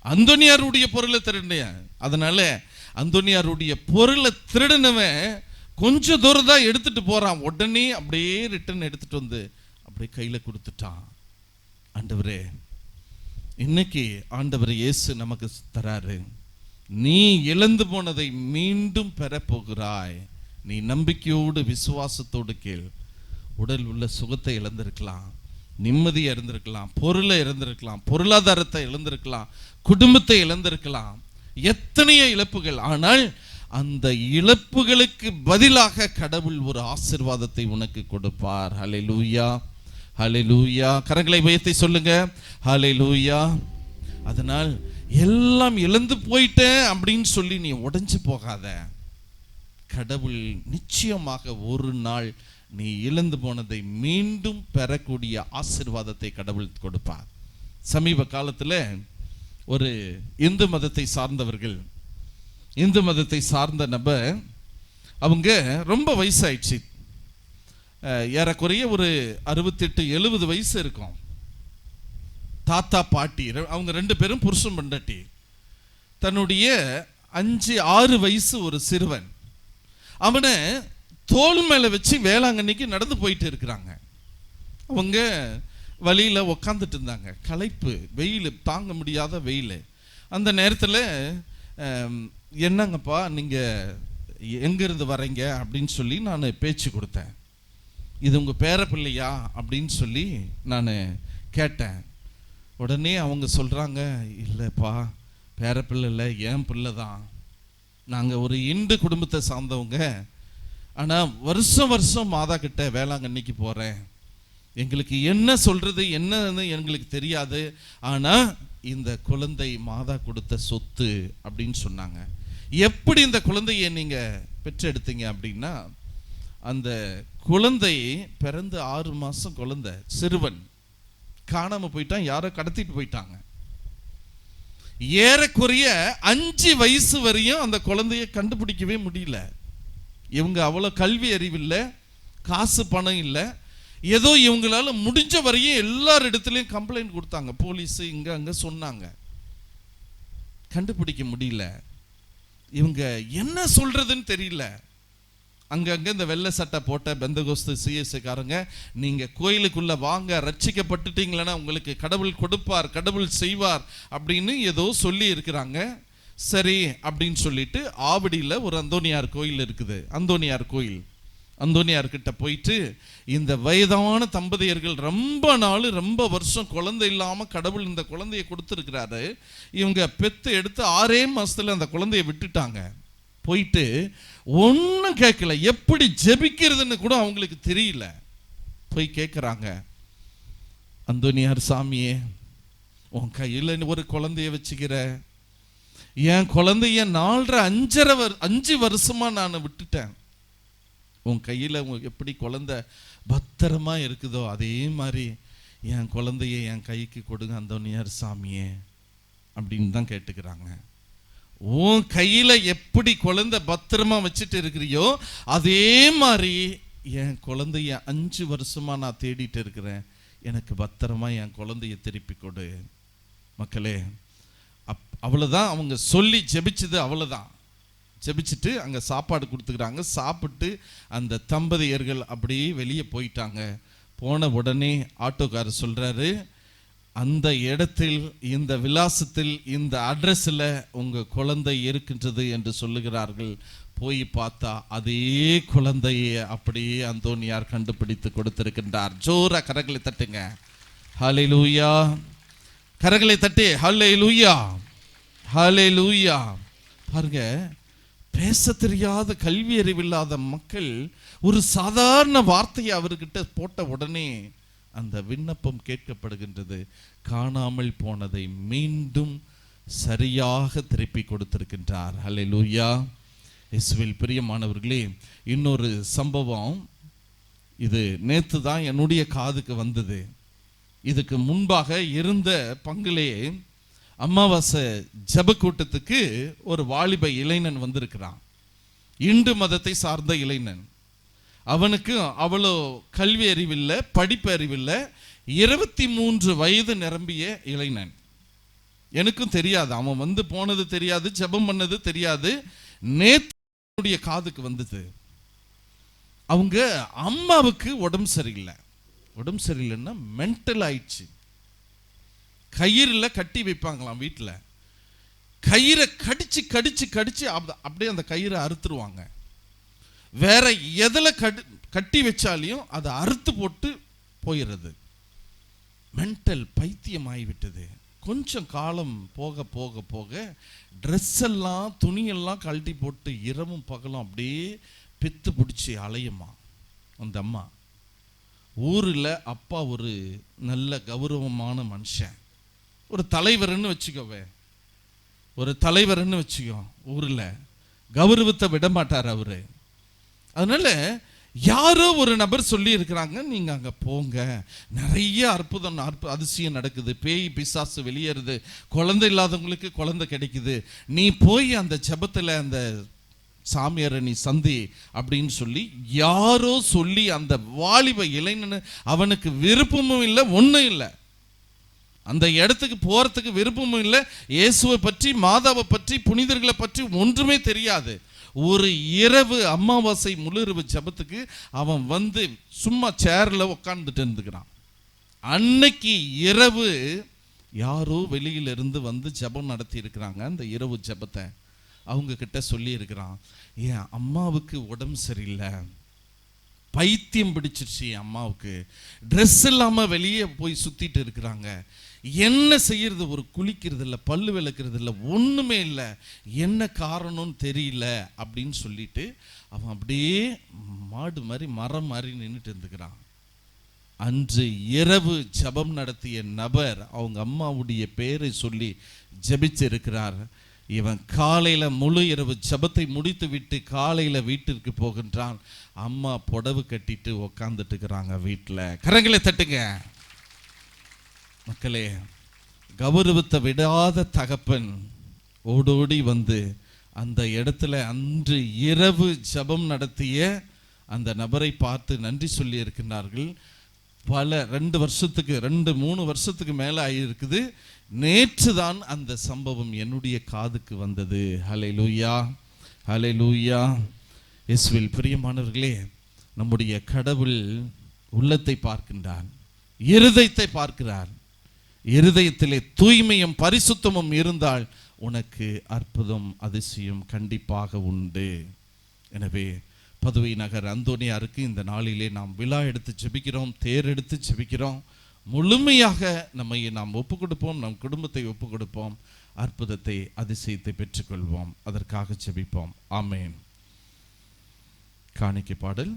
அந்தோனியாருடைய பொருளை திருடிய. அதனால அந்தோனியாருடைய பொருளை திருடினவன் கொஞ்ச தூரம் தான் எடுத்துட்டு போறான், உடனே அப்படியே ரிட்டர்ன் எடுத்துட்டு வந்து அப்படியே கையில கொடுத்துட்டான். ஆண்டவரே, இன்னைக்கு ஆண்டவர் இயேசு நமக்கு தராரு, நீ இழந்து போனதை மீண்டும் பெற போகிறாய். நீ நம்பிக்கையோடு விசுவாசத்தோடு கேள். உடல் உள்ள சுகத்தை இழந்திருக்கலாம், நிம்மதியை இழந்திருக்கலாம், பொருளை இழந்திருக்கலாம், பொருளாதாரத்தை இழந்திருக்கலாம், குடும்பத்தை இழந்திருக்கலாம், எத்தனையோ இழப்புகள். ஆனால் அந்த இழப்புகளுக்கு பதிலாக கடவுள் ஒரு ஆசீர்வாதத்தை உனக்கு கொடுப்பார். ஹல்லேலூயா, ஹல்லேலூயா. கரங்களை உயர்த்தி சொல்லுங்க, ஹல்லேலூயா. அதனால் எல்லாம் இழந்து போயிட்டேன் அப்படின்னு சொல்லி நீ உடைஞ்சு போகாத. கடவுள் நிச்சயமாக ஒரு நாள் நீ இழந்து போனதை மீண்டும் பெறக்கூடிய ஆசீர்வாதத்தை கடவுள் கொடுப்பார். சமீப காலத்தில் ஒரு இந்து மதத்தை சார்ந்தவர்கள், இந்து மதத்தை சார்ந்த நபர், அவங்க ரொம்ப வயசாயிடுச்சு, ஏறக்குறைய ஒரு 68-70 வயசு இருக்கும். தாத்தா பாட்டி அவங்க 2 பேரும் புருஷன் பொண்டாட்டி. தன்னுடைய 5-6 வயசு ஒரு சிறுவன், அவனை தோள் மேல வச்சு வேளாங்கண்ணிக்கு நடந்து போயிட்டு இருக்கிறாங்க. அவங்க வழியில உக்காந்துட்டு இருந்தாங்க. களைப்பு, வெயில், தாங்க முடியாத வெயில். அந்த நேரத்தில் என்னங்கப்பா நீங்கள் எங்கேருந்து வரீங்க அப்படின்னு சொல்லி நான் பேச்சு கொடுத்தேன். இது உங்கள் பேர பிள்ளையா அப்படின்னு சொல்லி நான் கேட்டேன். உடனே அவங்க சொல்கிறாங்க, இல்லைப்பா பேர பிள்ளை இல்லை, என் பிள்ளை தான். நாங்கள் ஒரு இந்து குடும்பத்தை சார்ந்தவங்க, ஆனால் வருஷம் வருஷம் மாதா கிட்ட வேளாங்கண்ணிக்கு போகிறேன். எங்களுக்கு என்ன சொல்கிறது என்னன்னு எங்களுக்கு தெரியாது, ஆனால் இந்த குழந்தை மாதா கொடுத்த சொத்து அப்படின்னு சொன்னாங்க. எப்படி இந்த குழந்தையை நீங்கள் பெற்றெடுத்தீங்க அப்படின்னா, அந்த குழந்தை பிறந்து 6 மாதம் குழந்தை சிறுவன் காணாமல் போயிட்டான், யாரோ கடத்திட்டு போயிட்டாங்க. ஏறக்குறைய 5 வயசு வரையும் அந்த குழந்தையை கண்டுபிடிக்கவே முடியல. இவங்க அவ்வளோ கல்வி அறிவில்லை, காசு பணம் இல்லை. ஏதோ இவங்களால முடிஞ்ச வரையும் எல்லார் இடத்துலையும் கம்ப்ளைண்ட் கொடுத்தாங்க, போலீஸ் இங்கே அங்கே சொன்னாங்க, கண்டுபிடிக்க முடியல. இவங்க என்ன சொல்றதுன்னு தெரியல. அங்கங்கே இந்த வெள்ளை சட்டை போட்ட பெந்தகோஸ்து சிஎஸ்காரங்க, நீங்கள் கோயிலுக்குள்ளே வாங்க, ரட்சிக்கப்பட்டுட்டீங்களன்னா உங்களுக்கு கடவுள் கொடுப்பார், கடவுள் செய்வார் அப்படின்னு ஏதோ சொல்லி இருக்கிறாங்க. சரி அப்படின்னு சொல்லிட்டு ஆவடியில் ஒரு அந்தோனியார் கோயில் இருக்குது. அந்தோனியார்கிட்ட போயிட்டு, இந்த வயதான தம்பதியர்கள் ரொம்ப நாள் ரொம்ப வருஷம் குழந்தை இல்லாமல் கடவுள் இந்த குழந்தைய கொடுத்துருக்கிறாரு, இவங்க பெத்து எடுத்து 6 மாதத்தில் அந்த குழந்தைய விட்டுட்டாங்க. போயிட்டு ஒன்றும் கேட்கல, எப்படி ஜெபிக்கிறதுன்னு கூட அவங்களுக்கு தெரியல. போய் கேட்குறாங்க, அந்தோனியார் சாமியே, உன் கையில் ஒரு குழந்தைய வச்சுக்கிற, என் குழந்தைய 4.5 வருஷமா நான் விட்டுட்டேன். உன் கையில் எப்படி குழந்தை பத்திரமா இருக்குதோ அதே மாதிரி என் குழந்தைய என் கைக்கு கொடுங்க அந்தோனியார் சாமியே அப்படின்னு தான் கேட்டுக்கிறாங்க. உன் கையில் எப்படி குழந்தை பத்திரமா வச்சுட்டு இருக்கிறியோ அதே மாதிரி என் குழந்தைய 5 வருஷமா நான் தேடிட்டு இருக்கிறேன், எனக்கு பத்திரமா என் குழந்தைய திருப்பி கொடு. மக்களே, அவ்வளோதான் அவங்க சொல்லி ஜெபிச்சது, அவ்வளோதான். ஜெபிச்சுட்டு அங்கே சாப்பாடு கொடுத்துக்கிறாங்க. சாப்பிட்டு அந்த தம்பதியர்கள் அப்படியே வெளியே போயிட்டாங்க. போன உடனே ஆட்டோக்காரர் சொல்கிறாரு, அந்த இடத்தில், இந்த விலாசத்தில், இந்த அட்ரஸில் உங்கள் குழந்தை இருக்கின்றது என்று சொல்லுகிறார்கள். போய் பார்த்தா அதே குழந்தையை அப்படியே அந்தோனியார் கண்டுபிடித்து கொடுத்திருக்கின்றார். ஜோரா கரங்களை தட்டுங்க, ஹல்லேலூயா. கரங்களை தட்டி ஹல்லேலூயா, ஹல்லேலூயா. பாருங்க, பேச தெரியாத, கல்வி அறிவில்லாத மக்கள் ஒரு சாதாரண வார்த்தையை அவர்கிட்ட போட்ட உடனே அந்த விண்ணப்பம் கேட்கப்படுகின்றது. காணாமல் போனதை மீண்டும் சரியாக திருப்பி கொடுத்திருக்கின்றார். ஹல்லேலூயா. இயேசுவில் பிரியமானவர்களே, இன்னொரு சம்பவம், இது நேற்று தான் என்னுடைய காதுக்கு வந்தது. இதுக்கு முன்பாக இருந்த பங்கிலே அமாவாசை ஜப கூட்டத்துக்கு ஒரு வாலிப இளைஞன் வந்திருக்கிறான். இந்து மதத்தை சார்ந்த இளைஞன். அவனுக்கு அவ்வளோ கல்வி அறிவில்லை, படிப்பு அறிவில்லை. 23 வயது நிரம்பிய இளைஞன். எனக்கும் தெரியாது, அவன் வந்து போனது தெரியாது, ஜெபம் பண்ணது தெரியாது. நேற்று காதுக்கு வந்தது. அவங்க அம்மாவுக்கு உடம்பு சரியில்லை. உடம்பு சரியில்லைன்னா மென்டல் ஆயிடுச்சு. கயிறில் கட்டி வைப்பாங்களாம் வீட்டில். கயிறை கடிச்சு கடிச்சு கடிச்சு அப்படியே அந்த கயிறை அறுத்துருவாங்க. வேற எதில் கட்டி வச்சாலையும் அதை அறுத்து போட்டு போயிடுறது. மென்டல் பைத்தியம் ஆகிவிட்டது. கொஞ்சம் காலம் போக போக போக ட்ரெஸ் எல்லாம், துணியெல்லாம் கழட்டி போட்டு இரவும் பகலும் அப்படியே பித்து பிடிச்சி அலையுமா அந்த அம்மா. ஊரில் அப்பா ஒரு நல்ல கௌரவமான மனுஷன், ஒரு தலைவர்னு வச்சுக்கோவே, ஒரு தலைவர்னு வச்சுக்கோ. ஊரில் கௌரவத்தை விட மாட்டார் அவரு. அதனால யாரோ ஒரு நபர் சொல்லி இருக்கிறாங்க, நீங்க அங்க போங்க, நிறைய அற்புதம் அதிசயம் நடக்குது, பேய் பிசாசு வெளியேறுது, குழந்தை இல்லாதவங்களுக்கு குழந்தை கிடைக்குது, நீ போய் அந்த ஜெபத்துல அந்த சாமியாரை நீ சந்தி அப்படின்னு சொல்லி யாரோ சொல்லி அந்த வாலிப இளைஞன், அவனுக்கு விருப்பமும் இல்லை, ஒன்றும் இல்லை, அந்த இடத்துக்கு போறதுக்கு விருப்பமும் இல்லை, இயேசுவை பற்றி மாதாவை பற்றி புனிதர்களை பற்றி ஒன்றுமே தெரியாது. ஒரு இரவு அமாவாசை முழு இரவு ஜெபத்துக்கு அவன் வந்து சும்மா சேர்ல உட்கார்ந்துட்டு இருந்துக்கிறான். அன்னைக்கு இரவு யாரோ வெளியிலிருந்து வந்து ஜெபம் நடத்தி இருக்கிறாங்க. அந்த இரவு ஜெபத்தை அவங்க கிட்ட சொல்லி இருக்கிறான், என் அம்மாவுக்கு உடம்பு சரியில்லை, பைத்தியம் பிடிச்சிருச்சு, அம்மாவுக்கு ட்ரெஸ் இல்லாமல் வெளியே போய் சுற்றிட்டு இருக்கிறாங்க, என்ன செய்யறது, ஒரு குளிக்கிறது இல்லை, பல்லு விளக்குறது இல்லை, ஒன்றுமே இல்லை, என்ன காரணம்னு தெரியல அப்படின்னு சொல்லிட்டு அவன் அப்படியே மாடு மாதிரி மரம் மாதிரி நின்றுட்டு இருந்துக்கிறான். அன்று இரவு ஜெபம் நடத்திய நபர் அவங்க அம்மாவுடைய பேரை சொல்லி ஜெபிச்சிருக்கிறார். இவன் காலையில முழு இரவு ஜெபத்தை முடித்து விட்டு காலையில வீட்டிற்கு போகின்றான். அம்மா புடவு கட்டிட்டு உக்காந்துட்டு இருக்கிறாங்க வீட்டில். கரங்களை தட்டுங்க மக்களே. கௌரவத்தை விடாத தகப்பன் ஓடோடி வந்து அந்த இடத்துல அன்று இரவு ஜெபம் நடத்திய அந்த நபரை பார்த்து நன்றி சொல்லி இருக்கின்றார்கள். பல 2-3 வருஷத்துக்கு மேலே ஆகியிருக்குது. நேற்று தான் அந்த சம்பவம் என்னுடைய காதுக்கு வந்தது. ஹல்லேலூயா, ஹல்லேலூயா. இயேசுவில் பிரியமானவர்களே, நம்முடைய கடவுள் உள்ளத்தை பார்க்கின்றார், இருதயத்தை பார்க்கிறார். இருதயத்திலே தூய்மையும் பரிசுத்தமும் இருந்தால் உனக்கு அற்புதம் அதிசயம் கண்டிப்பாக உண்டு. எனவே பதுவை நகர் அந்தோனியாருக்கு இந்த நாளிலே நாம் விழா எடுத்து ஜெபிக்கிறோம், தேர் எடுத்து ஜெபிக்கிறோம். முழுமையாக நம்மை நாம் ஒப்பு கொடுப்போம், நம் குடும்பத்தை ஒப்பு கொடுப்போம், அற்புதத்தை அதிசயத்தை பெற்றுக்கொள்வோம். அதற்காக ஜெபிப்போம். ஆமென். காணிக்கை பாடல்.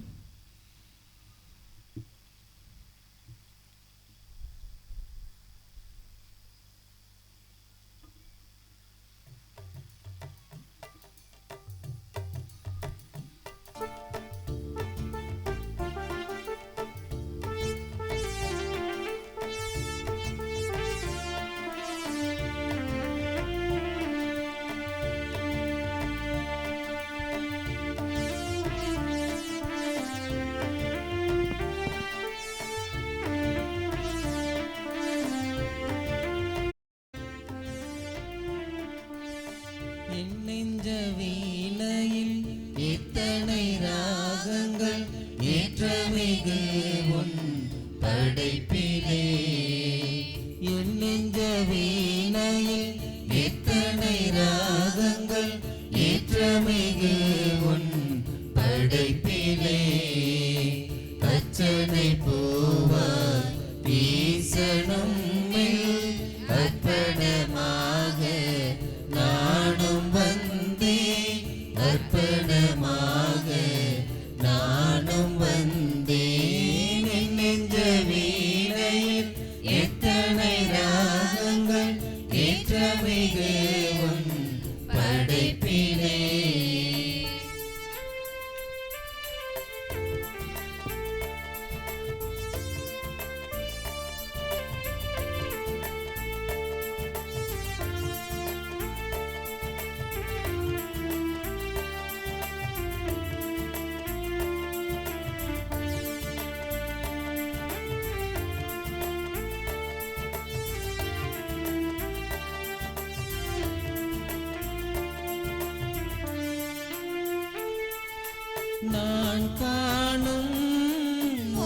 நான் காணும்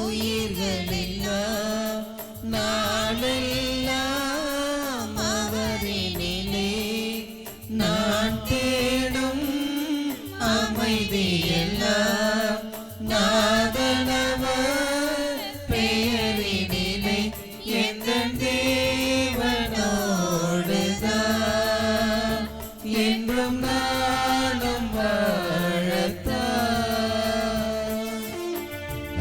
உயிர்களெல்லாம் நாளெல்லாம் அவரினிலே, நான் தேடும் அமைதியெல்லாம் நாதனவர் பெயரினிலே, எந்தன் தேவனோடுதான் என்றும் நானும் வாழத்தான்.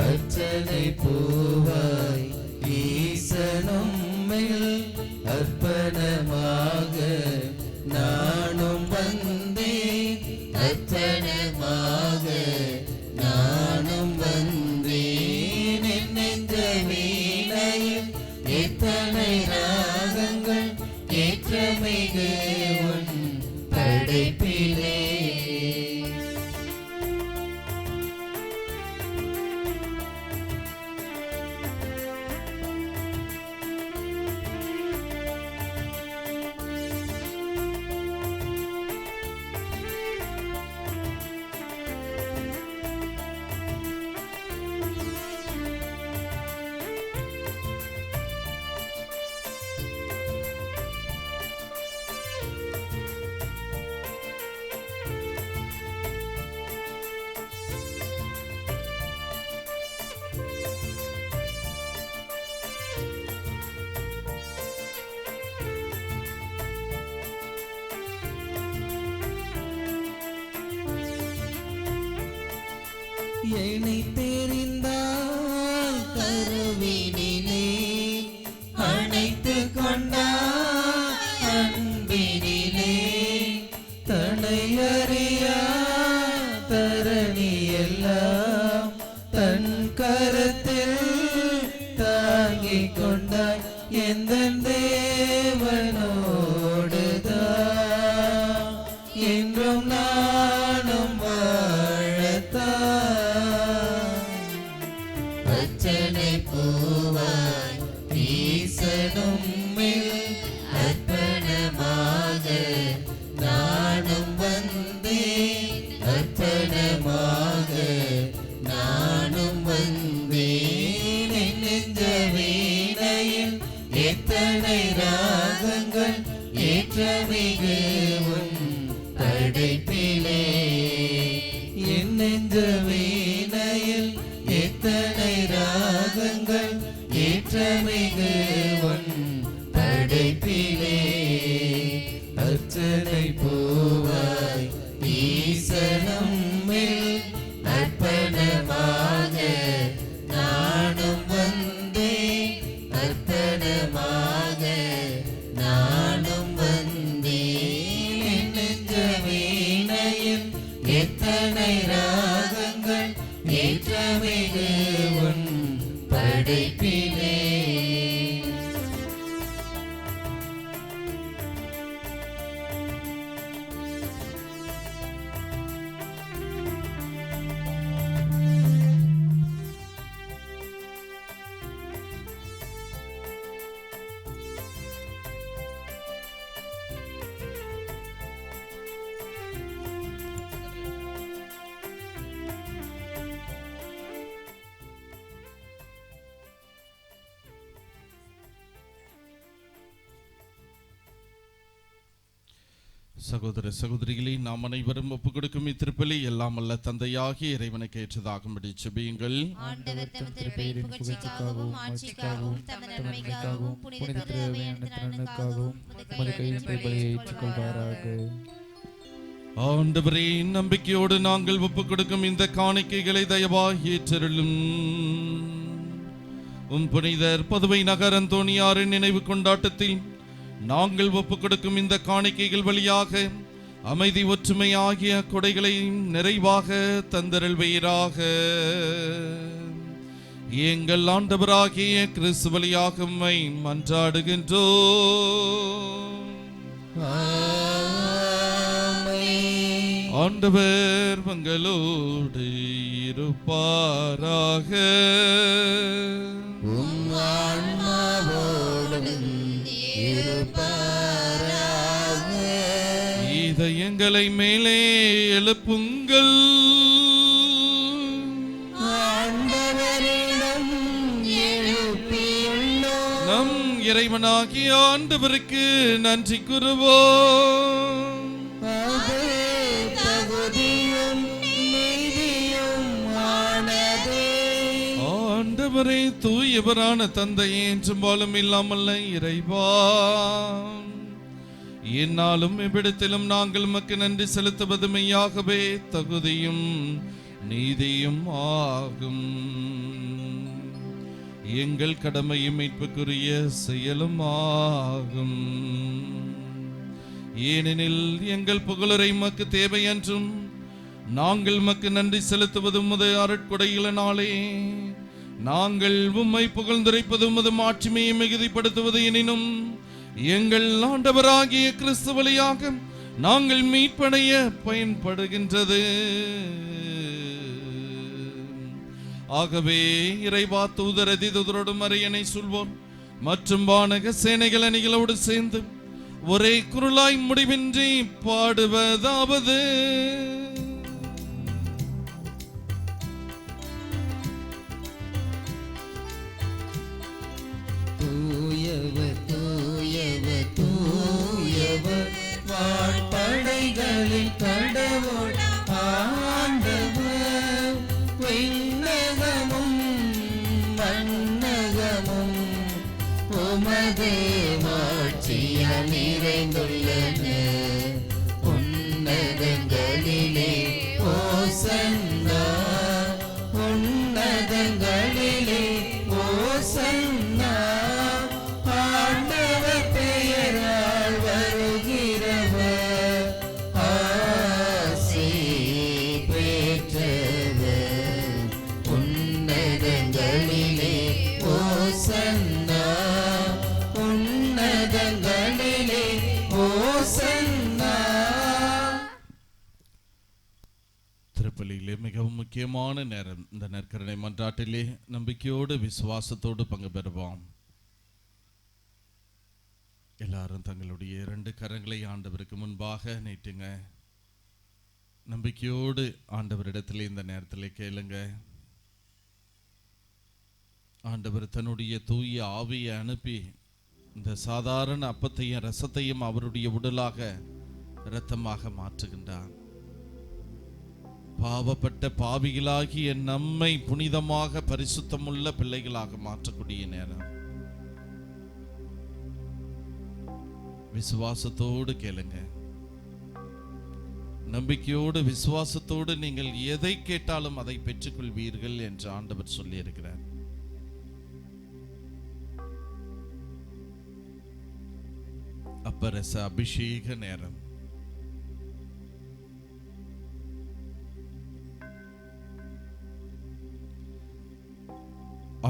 அர்ச்சனை பூவாய் ஈசனும்மில் அர்ப்பணமாக நானும் வந்தேன், அர்ப்பணமாக நானும் வந்தேன். படைப்பிலே என்னை தெரிந்தால் கருவினிலே அணைத்து கொண்டார் அன்பினிலே தனையறியா தரணி எல்லாம் தன் கரத்தில் தாங்கிக் கொண்டாய் எந்த தேவனோடுதான் என்றும் நானும் வாழத்தான் அச்சனை பூவாய் ஈசனும் அர்ப்பணமாக நானும் வந்தேன் அர்ப்பணமாக நானும் வந்தேன் என் நெஞ்ச வீணையில் எத்தனை ராகங்கள் ஏற்றமிகு உன் படைப்பிலே என் நெஞ்ச வீணையில் எத்தனை ராகங்கள் ஏற்றமிகு உன் படைப்பிலே அர்ச்சனை பூவாய் ஈசனும் அர்ப்பணமாக நானும் வந்தேன் அர்ப்பணமாக நானும் வந்தேன் என் நெஞ்ச வீணையில் எத்தனை ராகங்கள் ஏற்றமிகு உன் படைப்பிலே சகோதர சகோதரிகளே, நாம் அனைவரும் ஒப்புக் கொடுக்கும் இத்திருப்பலி எல்லாம் அல்ல தந்தையாகிய இறைவனுக்கு ஏற்றதாகும்படி செபியுங்கள். ஆண்டவர் தம் திருப்பெயரின் புகழ்ச்சிக்காகவும் ஆட்சிக்காகவும் தமது நன்மைக்காகவும் புனித திருவையானதற்காகவும் உமது கையில் பலியை ஏற்றுக்கொள்வாராக. ஆண்டவரே, நம்பிக்கையோடு நாங்கள் ஒப்புக் கொடுக்கும் இந்த காணிக்கைகளை தயவாய் ஏற்றருளும். புனிதர் பதுவை நகர் அந்தோணியாரின் நினைவு கொண்டாட்டத்தில் நாங்கள் ஒப்புக் கொடுக்கும் இந்த காணிக்கைகள் வழியாக அமைதி ஒற்றுமை ஆகிய கொடைகளை நிறைவாக தந்தருள்வீராக. எங்கள் ஆண்டவராகிய கிறிஸ்து வழியாக உம்மை மன்றாடுகின்றோம். ஆண்டவர் உங்களோடு இருப்பாராக. இதயங்களை மேலே எழுப்புங்கள். நம் இறைவனாகிய ஆண்டவருக்கு நன்றி கூறுவோம். ஆண்டவரே, தூயவரான தந்தையே, என்றும் பாலும் இல்லாமல் இறைவா, என்னாலும் இவ்விடத்திலும் நாங்கள் உமக்கு நன்றி செலுத்துவது மெய்யாகவே தகுதியும் நீதியும் ஆகும். எங்கள் கடமையும் மீட்புக்குரிய செயலும் ஆகும். ஏனெனில் எங்கள் புகழுரை உமக்கு தேவை என்றும் நாங்கள் உமக்கு நன்றி செலுத்துவது உமது அருட்கொடைகளினாலே நாங்கள் உம்மை புகழ்ந்துரைப்பது உமது மாட்சிமையை மிகுதிப்படுத்துவது. எனினும் எங்கள் ஆண்டவராகிய கிறிஸ்து வழியாக நாங்கள் மீட்படைய பயன்படுகின்றது. ஆகவே இறைவா தூதர் அதிதூதரோடு மரியணை சொல்வோம் மற்றும் வானக சேனைகள் அணிகளோடு சேர்ந்து ஒரே குரலாய் முடிவின்றி பாடுவதாவது: தூயவர் தூயவர் தூயவர் வான்படைகளின் கடவுள் ஆண்டவர். விண்ணகமும் மண்ணகமும் உமது மாட்சியால் நிறைந்துள்ளன. உன்னதங்களிலே ஓசன்னா, உன்னதங்களிலே ஓசன்னா. ஆண்டவர் பெயரால் வருகிறவர் ஆசி பெற்றவர். உன்னதங்களிலே ஓசன்னா, உன்னதங்களிலே ஓசன்னா. திருப்பலியிலே மிகவும் முக்கியமான நேரம். இந்த நற்கருணை மன்றாட்டிலே நம்பிக்கையோடு விசுவாசத்தோடு பங்கு பெறுவோம். எல்லாரும் தங்களுடைய 2 கரங்களை ஆண்டவருக்கு முன்பாக நீட்டுங்க. நம்பிக்கையோடு ஆண்டவரிடத்தில் இந்த நேரத்தில் கேளுங்க. ஆண்டவர் தன்னுடைய தூய ஆவியை அனுப்பி இந்த சாதாரண அப்பத்தையும் ரசத்தையும் அவருடைய உடலாக இரத்தமாக மாற்றுகின்றார். பாவப்பட்ட பாவிகளாகிய நம்மை புனிதமாக பரிசுத்தமுள்ள பிள்ளைகளாக மாற்றக்கூடிய நேரம். விசுவாசத்தோடு கேளுங்க. நம்பிக்கையோடு விசுவாசத்தோடு நீங்கள் எதை கேட்டாலும் அதை பெற்றுக்கொள்வீர்கள் என்று ஆண்டவர் சொல்லி இருக்கிறார். அப்பரச அபிஷேக நேரம்.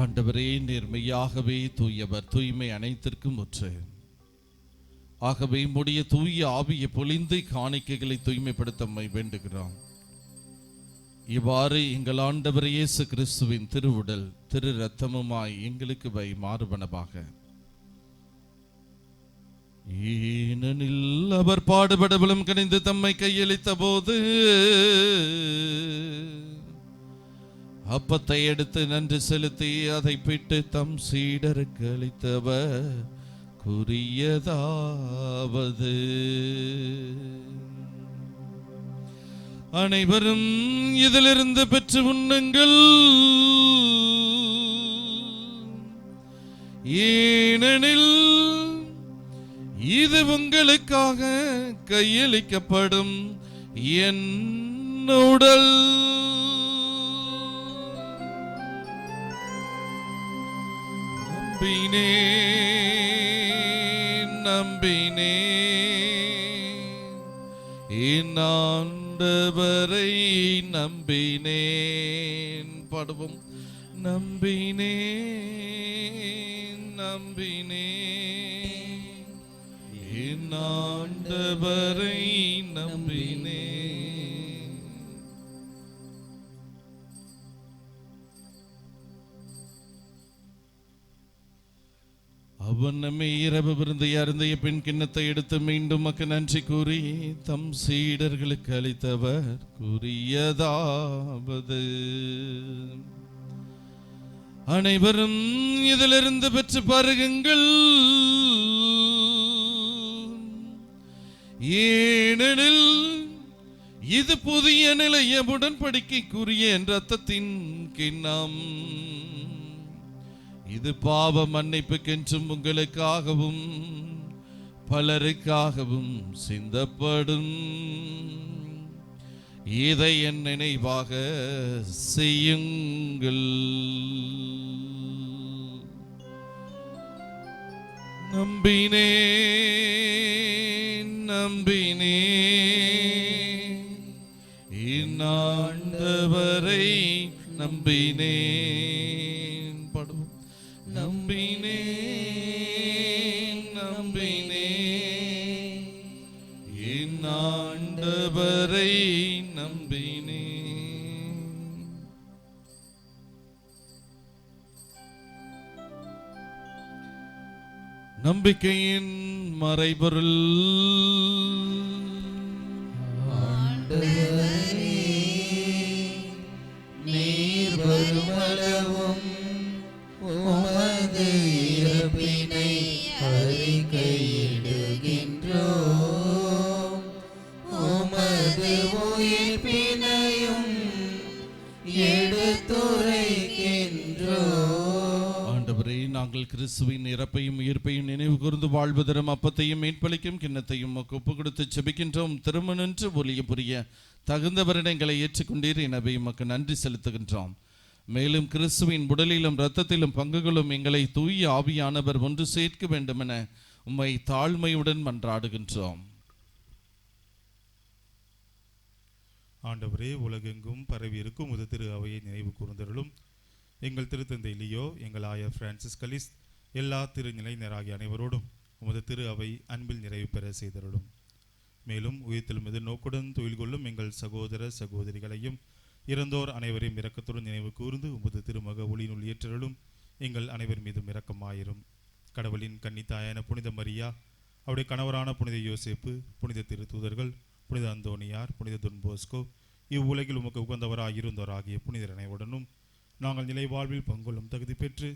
ஆண்டவரே, நேர்மையாகவே தூயவர், தூய்மை அனைத்திற்கும் முற்று. ஆகவே உம்முடைய தூய ஆவியை பொழிந்து காணிக்கைகளை தூய்மைப்படுத்த வேண்டுகிறோம். இவ்வாறு எங்கள் ஆண்டவர் இயேசு கிறிஸ்துவின் திருவுடல் திரு இரத்தமுமாய் எங்களுக்கு மாறுபனவாக. ஏனெனில் அவர் பாடுபடவிலும் கனிந்து தம்மை கையளித்த போது அப்பத்தை எடுத்து நன்றி செலுத்தி அதை பிட்டு தம் சீடருக்கு அளித்தவர் கூறியதாவது: அனைவரும் இதிலிருந்து பெற்று உண்ணுங்கள், ஏனெனில் இது உங்களுக்காக கையளிக்கப்படும் என் உடல். நம்பினே என் ஆண்டவரை நம்பினேன். பாடுவோம். நம்பினே என் ஆண்டவரை நம்பினே. அவன் நம்மை இரவு விருந்தை அருந்திய பின் கிண்ணத்தை எடுத்து மீண்டும் மக்கு நன்றி கூறி தம் சீடர்களுக்கு அளித்தவர் கூறியதாவது: அனைவரும் இதிலிருந்து பெற்று பருகுங்கள், ஏனெனில் இது புதிய நிலைய உடன்படிக்கைக்குரிய என் இரத்தத்தின் கிண்ணம். இது பாவ மன்னிப்புக்கென்றும் உங்களுக்காகவும் பலருக்காகவும் சிந்தப்படும். இதை என் நினைவாக செய்யுங்கள். நம்பினே என் ஆண்டவரை நம்பினேன். படும். நம்பினே என் நம்பிக்கையின் மறைபொருள். ஆண்டவரே, நீர் வருமளவும் உமது இறப்பினை அறிக்கையிடுகின்றோம், உமது உயிர்ப்பினையும் எடுத்துரைக்கின்றோம். ஆண்டவரே, நாங்கள் கிறிஸ்துவின் இறப்பையும் உயிர்ப்பையும் நினைவு கூர்ந்து வாழ்வதரும் அப்பத்தையும் மீட்பளிக்கும் கிண்ணத்தையும் உமக்கு ஒப்பு கொடுத்து செபிக்கின்றோம். திருமணன்று ஒளிய புரிய தகுந்த வருடங்களை ஏற்றுக்கொண்டீர், எனவே உமக்கு நன்றி செலுத்துகின்றோம். மேலும் கிறிஸ்துவின் உடலிலும் இரத்தத்திலும் பங்குகளும் எங்களை தூய ஆவியானவர் ஒன்று சேர்க்க வேண்டுமென உம்மை தாழ்மையுடன் மன்றாடுகின்றோம். ஆண்டவரே, உலகெங்கும் பரவி இருக்கும் உமது திரு அவையை நினைவு கூர்ந்தருளும். எங்கள் திருத்தந்தை லியோ, எங்கள் ஆயர் பிரான்சிஸ் கலிஸ், எல்லா திருநிலையினராகிய அனைவரோடும் உமது திரு அவை அன்பில் நிறைவு பெற செய்தருளும். மேலும் உயிர்த்தெழும் எதிர்நோக்குடன் தொழில் கொள்ளும் எங்கள் சகோதர சகோதரிகளையும் இறந்தோர் அனைவரையும் இரக்கத்துடன் நினைவு கூர்ந்து உமது திருமக ஒளியினுள் ஏற்றருளும். எங்கள் அனைவர் மீதும் இரக்கமாயிரும். கடவுளின் கன்னித்தாயான புனித மரியா, அவருடைய கணவரான புனித யோசேப்பு, புனித திருத்தூதர்கள், புனித அந்தோனியார், புனித தொன்போஸ்கோ, இவ்வுலகில் உமக்கு உகந்தவராயிருந்தோராகிய புனிதர் அனைவருடனும் நாங்கள் நிலை வாழ்வில் பங்கொள்ளும் தகுதி பெற்று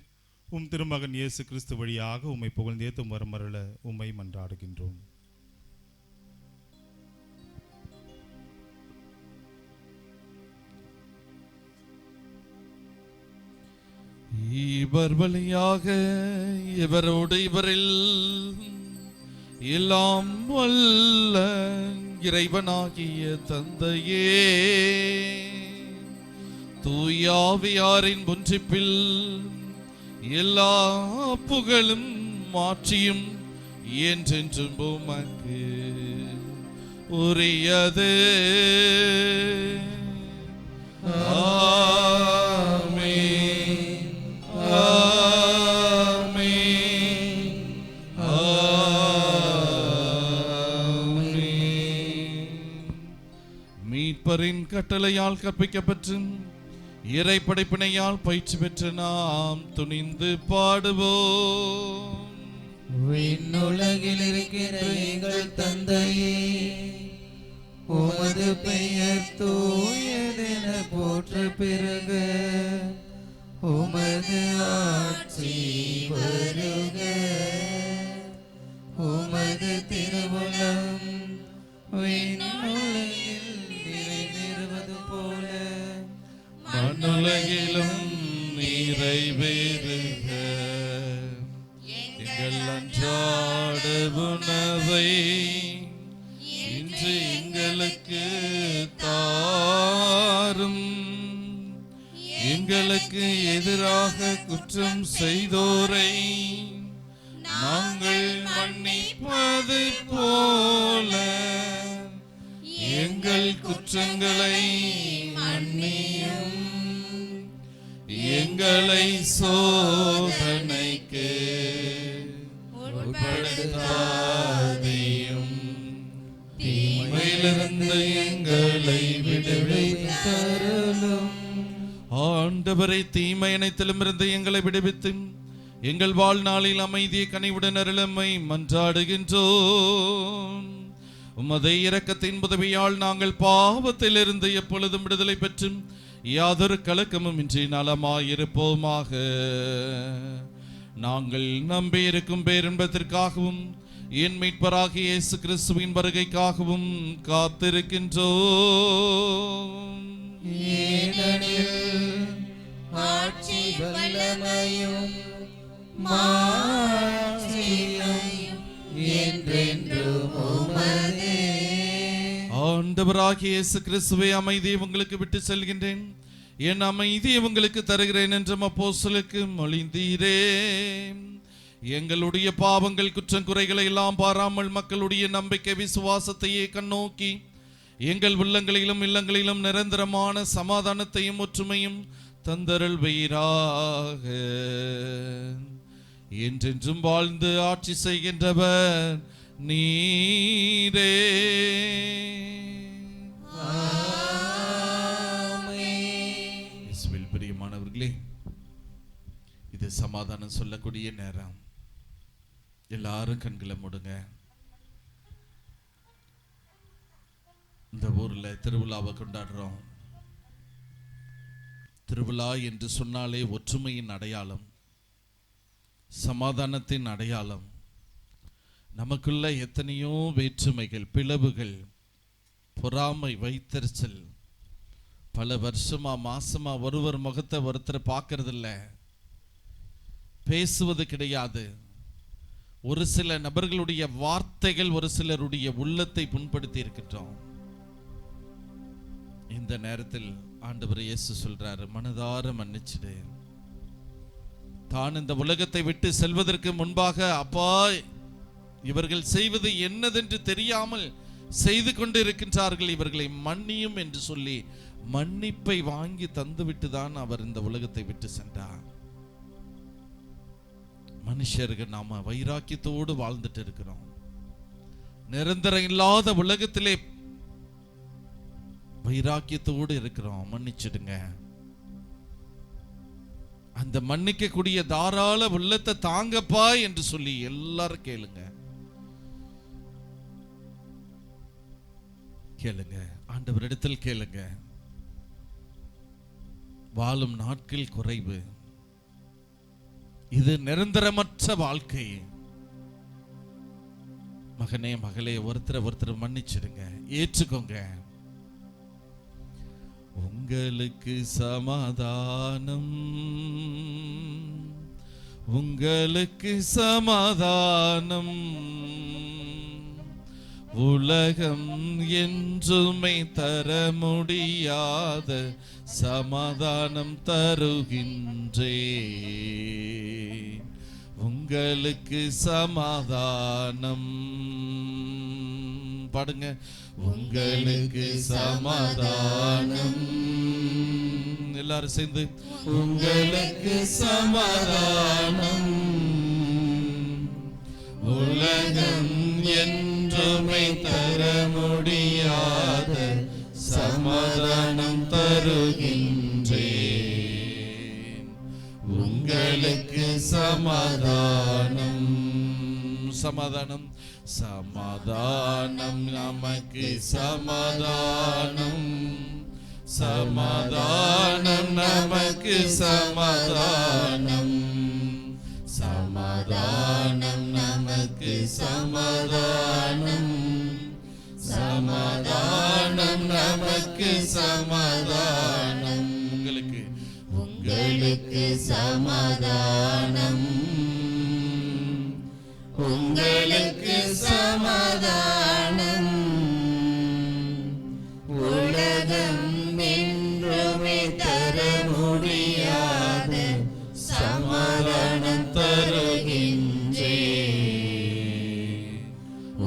உம் திருமகன் இயேசு கிறிஸ்து வழியாக உம்மை புகழ்ந்தேத்தும் வரமருள உம்மை மன்றாடுகின்றோம். இவர் வழியாக இவரோடு இவரில் எல்லாம் வல்ல இறைவனாகிய தந்தையே, தூயாவியாரின் ஒன்றிப்பில் எல்லா புகழும் மாற்றியும் என்றென்றும் உமக்கு உரியது. மீட்பரின் கட்டளையால் கற்பிக்கப்பட்டு இறை படைப்பினையால் பயிற்சி பெற்று நாம் துணிந்து பாடுவோம். விண்ணுலகில் இருக்கிற எங்கள் தந்தையே, உமது பெயர் தூயதென போற்ற பெருக, உமது ஆட்சி வருக, உமது திருவுளம் விண்ணுலகில் நிறைவேறுவது போல மண்ணுலகிலும் நிறைவேறுக. எங்கள் அன்றாட உணவை இன்று எங்களுக்கு தாரும். எங்களுக்கு எதிராக குற்றம் செய்தோரை நாங்கள் மன்னிப்பது போல எங்கள் குற்றங்களை மன்னியும். எங்களை சோதனைக்கு உட்படுத்தாதேயும், தீமையிலிருந்து எங்களை விடுவித்தருளும். ஆண்டவரை, தீமை அனைத்திலுமிருந்து எங்களை விடுவித்து எங்கள் வாழ்நாளில் அமைதியை கனிவுடன் அருளமை மன்றாடுகின்றோம். உமது இரக்கத்தின் உதவியால் நாங்கள் பாவத்திலிருந்து எப்பொழுதும் விடுதலை பெற்று யாதொரு கலக்கமும் இன்றி நலமாயிருப்போமாக. நாங்கள் நம்பியிருக்கும் பேரின்பத்திற்காகவும் என் மீட்பராகிய இயேசு கிறிஸ்துவின் வருகைக்காகவும் காத்திருக்கின்றோம். ஏனெனில் ஆட்சி வல்லமையும் மாட்சியும் என்றென்றும் உமதே. ஆண்டவராகிய இயேசு கிறிஸ்துவே, அமைதியை உங்களுக்கு விட்டு செல்கின்றேன், என் அமைதியை உங்களுக்கு தருகிறேன் என்றும் அப்போஸ்தலருக்கு மொழிந்தீரே. எங்களுடைய பாவங்கள் குற்றம் குறைகளை எல்லாம் பாராமல் மக்களுடைய நம்பிக்கை விசுவாசத்தையே கண்ணோக்கி எங்கள் உள்ளங்களிலும் இல்லங்களிலும் நிரந்தரமான சமாதானத்தையும் ஒற்றுமையும் தந்தருள்வீராக. என்றென்றும் வாழ்ந்து ஆட்சி செய்கின்றவர் நீரே. இயேசுவில் பிரியமானவர்களே, இது சமாதானம் சொல்லக்கூடிய நேரம். எல்லாரும் கண்களை மூடுங்க. இந்த ஊர்ல திருவிழாவை கொண்டாடுறோம். திருவிழா என்று சொன்னாலே ஒற்றுமையின் அடையாளம், சமாதானத்தின் அடையாளம். நமக்குள்ள எத்தனையோ வேற்றுமைகள், பிளவுகள், பொறாமை, வைத்தறிச்சல், பல வருஷமா மாசமா ஒருவர் முகத்தை ஒருத்தர் பார்க்கறது இல்லை, பேசுவது கிடையாது. ஒரு சில நபர்களுடைய வார்த்தைகள் ஒரு சிலருடைய உள்ளத்தை புண்படுத்தி இருக்கின்றோம். இந்த நேரத்தில் ஆண்டவர் இயேசு சொல்றாரு, மனதார மன்னிச்சிடு. தான் இந்த உலகத்தை விட்டு செல்வதற்கு முன்பாக, அப்பா இவர்கள் செய்வது என்னதென்று தெரியாமல் செய்து கொண்டு இருக்கின்றார்கள், இவர்களை மன்னியும் என்று சொல்லி மன்னிப்பை வாங்கி தந்துவிட்டு தான் அவர் இந்த உலகத்தை விட்டு சென்றார். மனுஷர்கள் நாம வைராக்கியத்தோடு வாழ்ந்துட்டு இருக்கிறோம். நிரந்தரம் இல்லாத உலகத்திலே வைராக்கியத்தோடு இருக்கிறோம். மன்னிச்சிடுங்க. அந்த மன்னிக்கக்கூடிய தாராள உள்ளத்தை தாங்கப்பா என்று சொல்லி எல்லாரும் கேளுங்க. கேளுங்க, ஆண்டவரிடத்தில் கேளுங்க. வாழும் நாட்கள் குறைவு. இது நிரந்தரமற்ற வாழ்க்கை. மகனே மகளே, ஒருத்தர் மன்னிச்சிடுங்க, ஏற்றுக்கோங்க. உங்களுக்கு சமாதானம், உங்களுக்கு சமாதானம். உலகம் என்றுமே தர முடியாத சமாதானம் தருகின்றே. உங்களுக்கு சமாதானம். பாடுங்க, உங்களுக்கு சமாதானம். எல்லாரும் சேர்ந்து, உங்களுக்கு சமாதானம். உலகம் என்றுமே தர முடியாத சமாதானம் தருகின்றேன். உங்களுக்கு சமாதானம். சமாதானம், சமாதானம், நமக்கு சமாதானம். சமாதானம், நமக்கு சமாதானம். சமாதானம், நமக்கு சமாதானம். சமாதானம், நமக்கு சமாதானம். உங்களுக்கு, உங்களுக்கு சமாதானம். உங்களுக்கு சமாதானம். உலகம் என்றுமே தர முடியாத சமாதானம் தருகின்றே.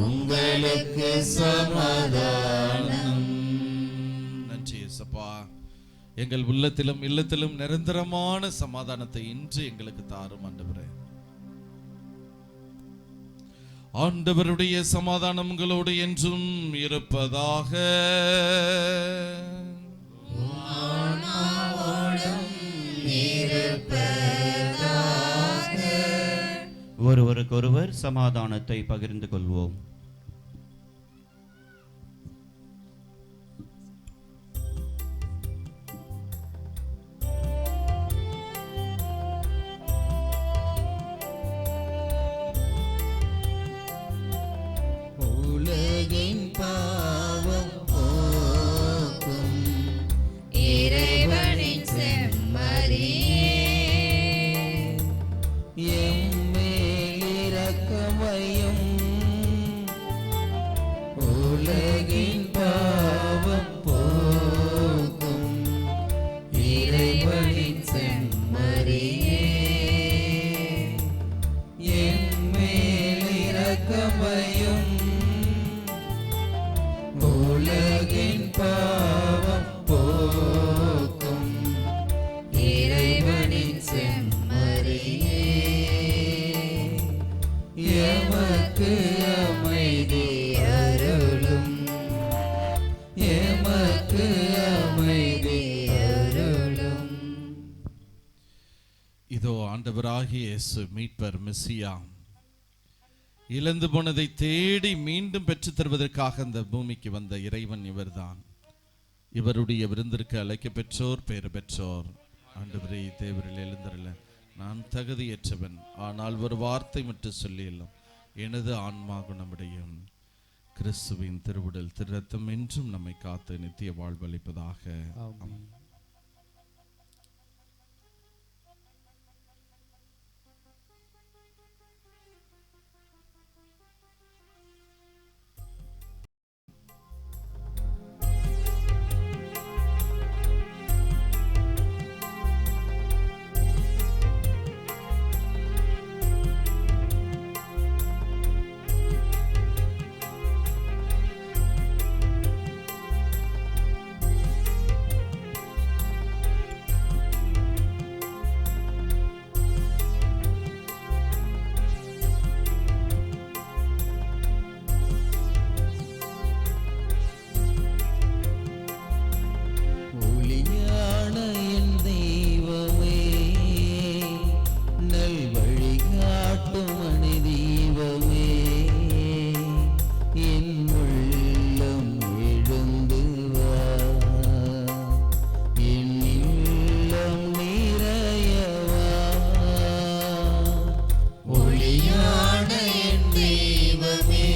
உங்களுக்கு சமாதானம். நன்றி இயேசுப்பா. எங்கள் உள்ளத்திலும் இல்லத்திலும் நிரந்தரமான சமாதானத்தை இன்று எங்களுக்கு தாரும் ஆண்டவரே. ஆண்டவருடைய சமாதானம் உங்களோடு என்றும் இருப்பதாக. ஒருவருக்கொருவர் சமாதானத்தை பகிர்ந்து கொள்வோம். உலகின் பாவம் போக்கும் இறைவனின் செம்மறியே, எம்மேல் இரக்கமையும். உலகின் பாவம் போக்கும் இறைவனின் செம்மறியே, எம்மேல் இரக்கமையும். உலகின் பாவம் போக்கும் இறைவனின் செம்மறியே, எமக்கு அமைதி அருளும். எமக்கு அமைதி அருளும். இதோ ஆண்டவராகிய இயேசு மீட்பர் மெசியா இழந்து போனதை தேடி மீண்டும் பெற்றுத் தருவதற்காக அந்த பூமிக்கு வந்த இறைவன் இவர்தான். இவருடைய விருந்திற்கு அழைக்க பெற்றோர் பேறு பெற்றோர். ஆண்டவரே, தேவரில் எழுந்தருள நான் தகுதியற்றவன், ஆனால் ஒரு வார்த்தை மட்டும் சொல்லியெல்லாம் எனது ஆன்மா குணமடையும். கிறிஸ்துவின் திருவுடல் திரு ரத்தம் என்றும் நம்மை காத்து நித்திய வாழ்வளிப்பதாக. ஆமென். ஒளியான என் தெய்வமே, நல் வழிகாட்டும் மணி தீபமே, என் உள்ளம் எழுந்து வா, என் இல்லம் நிறையவா. ஒளியான என் தெய்வமே,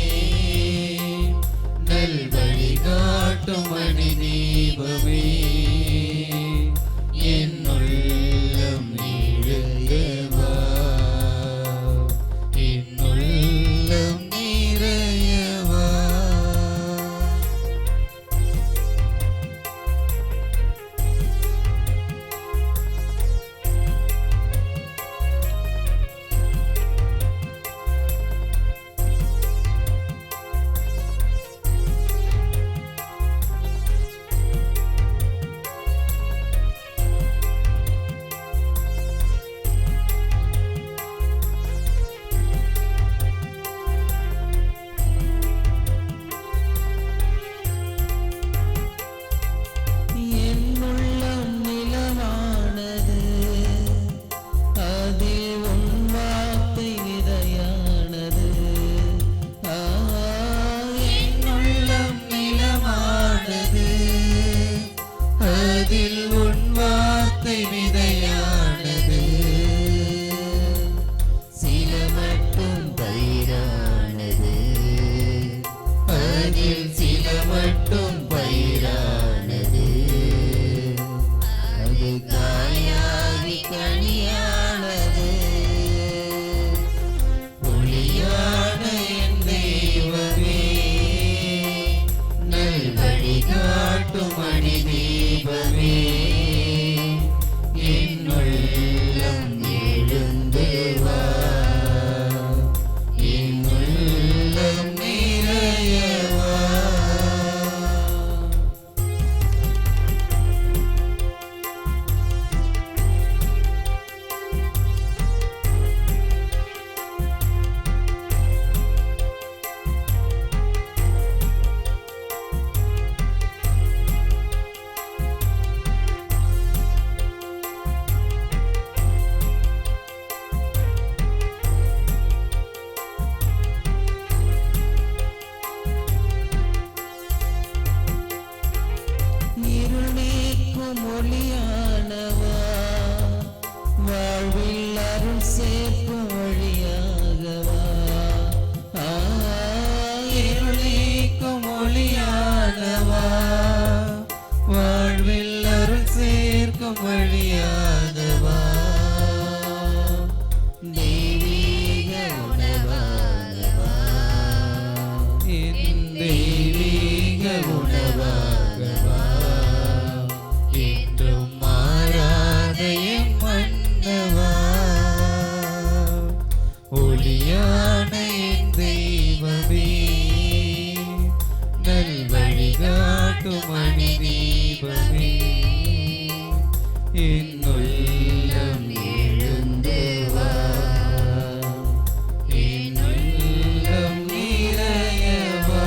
நல் வழிகாட்டும் மணி தீபமே, என் உள்ளம் நிறையவா, என் உள்ளம் நிறையவா. என் உள்ளம் நிலமானது, அதில் உன் வார்த்தை விதையானது. என் உள்ளம் நிலமானது, அதில் உன் வார்த்தை விதையானது. சில மட்டும் பயிரானது, அதில் சில மட்டும் பயிரானது. அது காயாகி கனியானது. ஒளியான என் தெய்வமே, நல் வழிகாட்டும் மணி தீபமே, என் உள்ளம் எழுந்து வா, என் உள்ளம் நிறையவா. இருள் நீக்கும் ஒளியானவா, வாழ்வில் அருள் சேர்க்கும் வழியாகவா. இருள் நீக்கும் ஒளியானவா, வாழ்வில் அருள் சேர்க்கும் வழியாகவா. தெய்வீக உணவாகவா, என் தெய்வீக உணவாகவா, என்றும் மாறாத என் மன்னவா. ஒளியான என் தெய்வமே, நல் வழிகாட்டும் மணி தீபமே, என் உள்ளம் எழுந்து வா, என் உள்ளம் நிறையவா.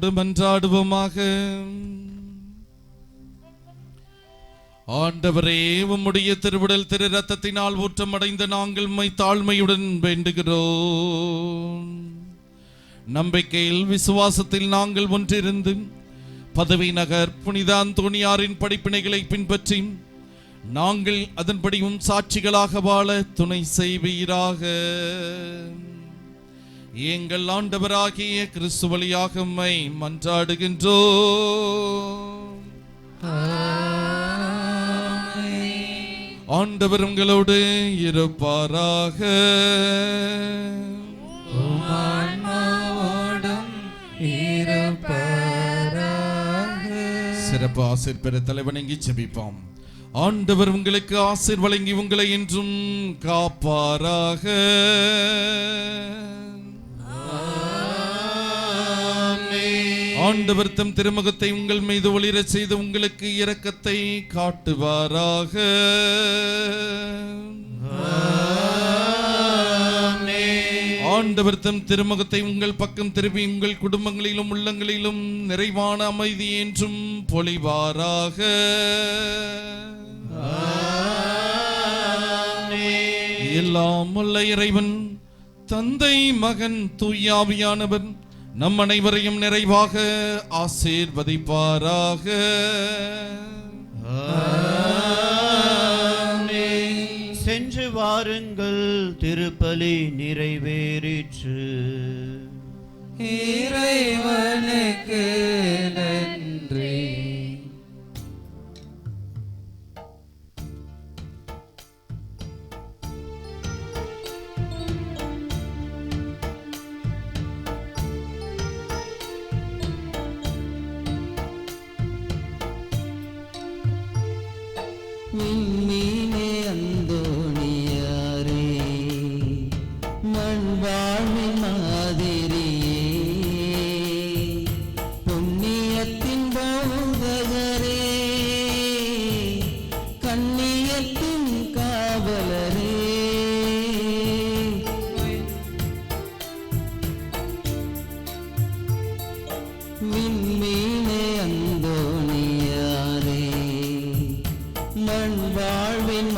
அன்போடு மன்றாடுவோமாக. ஆண்டவரே, உம்முடைய திருவுடல் திரு ரத்தத்தினால் ஊற்றமடைந்த நாங்கள் உம்மை தாழ்மையுடன் வேண்டுகிறோம். நம்பிக்கையில் விசுவாசத்தில் நாங்கள் ஒன்றிருந்து பதவி நகர் புனித அந்தோனியாரின் படிப்பினைகளை பின்பற்றி நாங்கள் அதன்படியும் சாட்சிகளாக வாழ துணை செய்வீராக. எங்கள் ஆண்டவராகிய கிறிஸ்து வழியாக உம்மை மன்றாடுகின்றோம். ஆண்டவர் உங்களோடு இருப்பாராக. சிறப்பு ஆசீர் பெற தலைவணங்கி ஜெபிப்போம். ஆண்டவர் உங்களுக்கு ஆசீர் வழங்கி உங்களை என்றும் காப்பாராக. ஆண்டவர் தம் திருமுகத்தை உங்கள் மீது ஒளிரச் செய்து உங்களுக்கு இரக்கத்தை காட்டுவாராக. ஆண்டவர் தம் திருமுகத்தை உங்கள் பக்கம் திருப்பி உங்கள் குடும்பங்களிலும் உள்ளங்களிலும் நிறைவான அமைதி என்றும் பொழிவாராக. எல்லாம் வல்ல இறைவன் தந்தை மகன் தூய ஆவியானவர் நம் அனைவரையும் நிறைவாக ஆசீர்வதிப்பாராக. சென்று வாருங்கள், திருப்பலி நிறைவேறிற்று. இறைவனுக்கு நன்றி. விண்மீனே அந்தோணியாரே, மண் வாழ்வின் மாதிரியே, புண்ணியத்தின் போதகரே, கண்ணியத்தின் காவலரே, விண்மீனே அந்தோணியாரே, மண் வாழ்வின்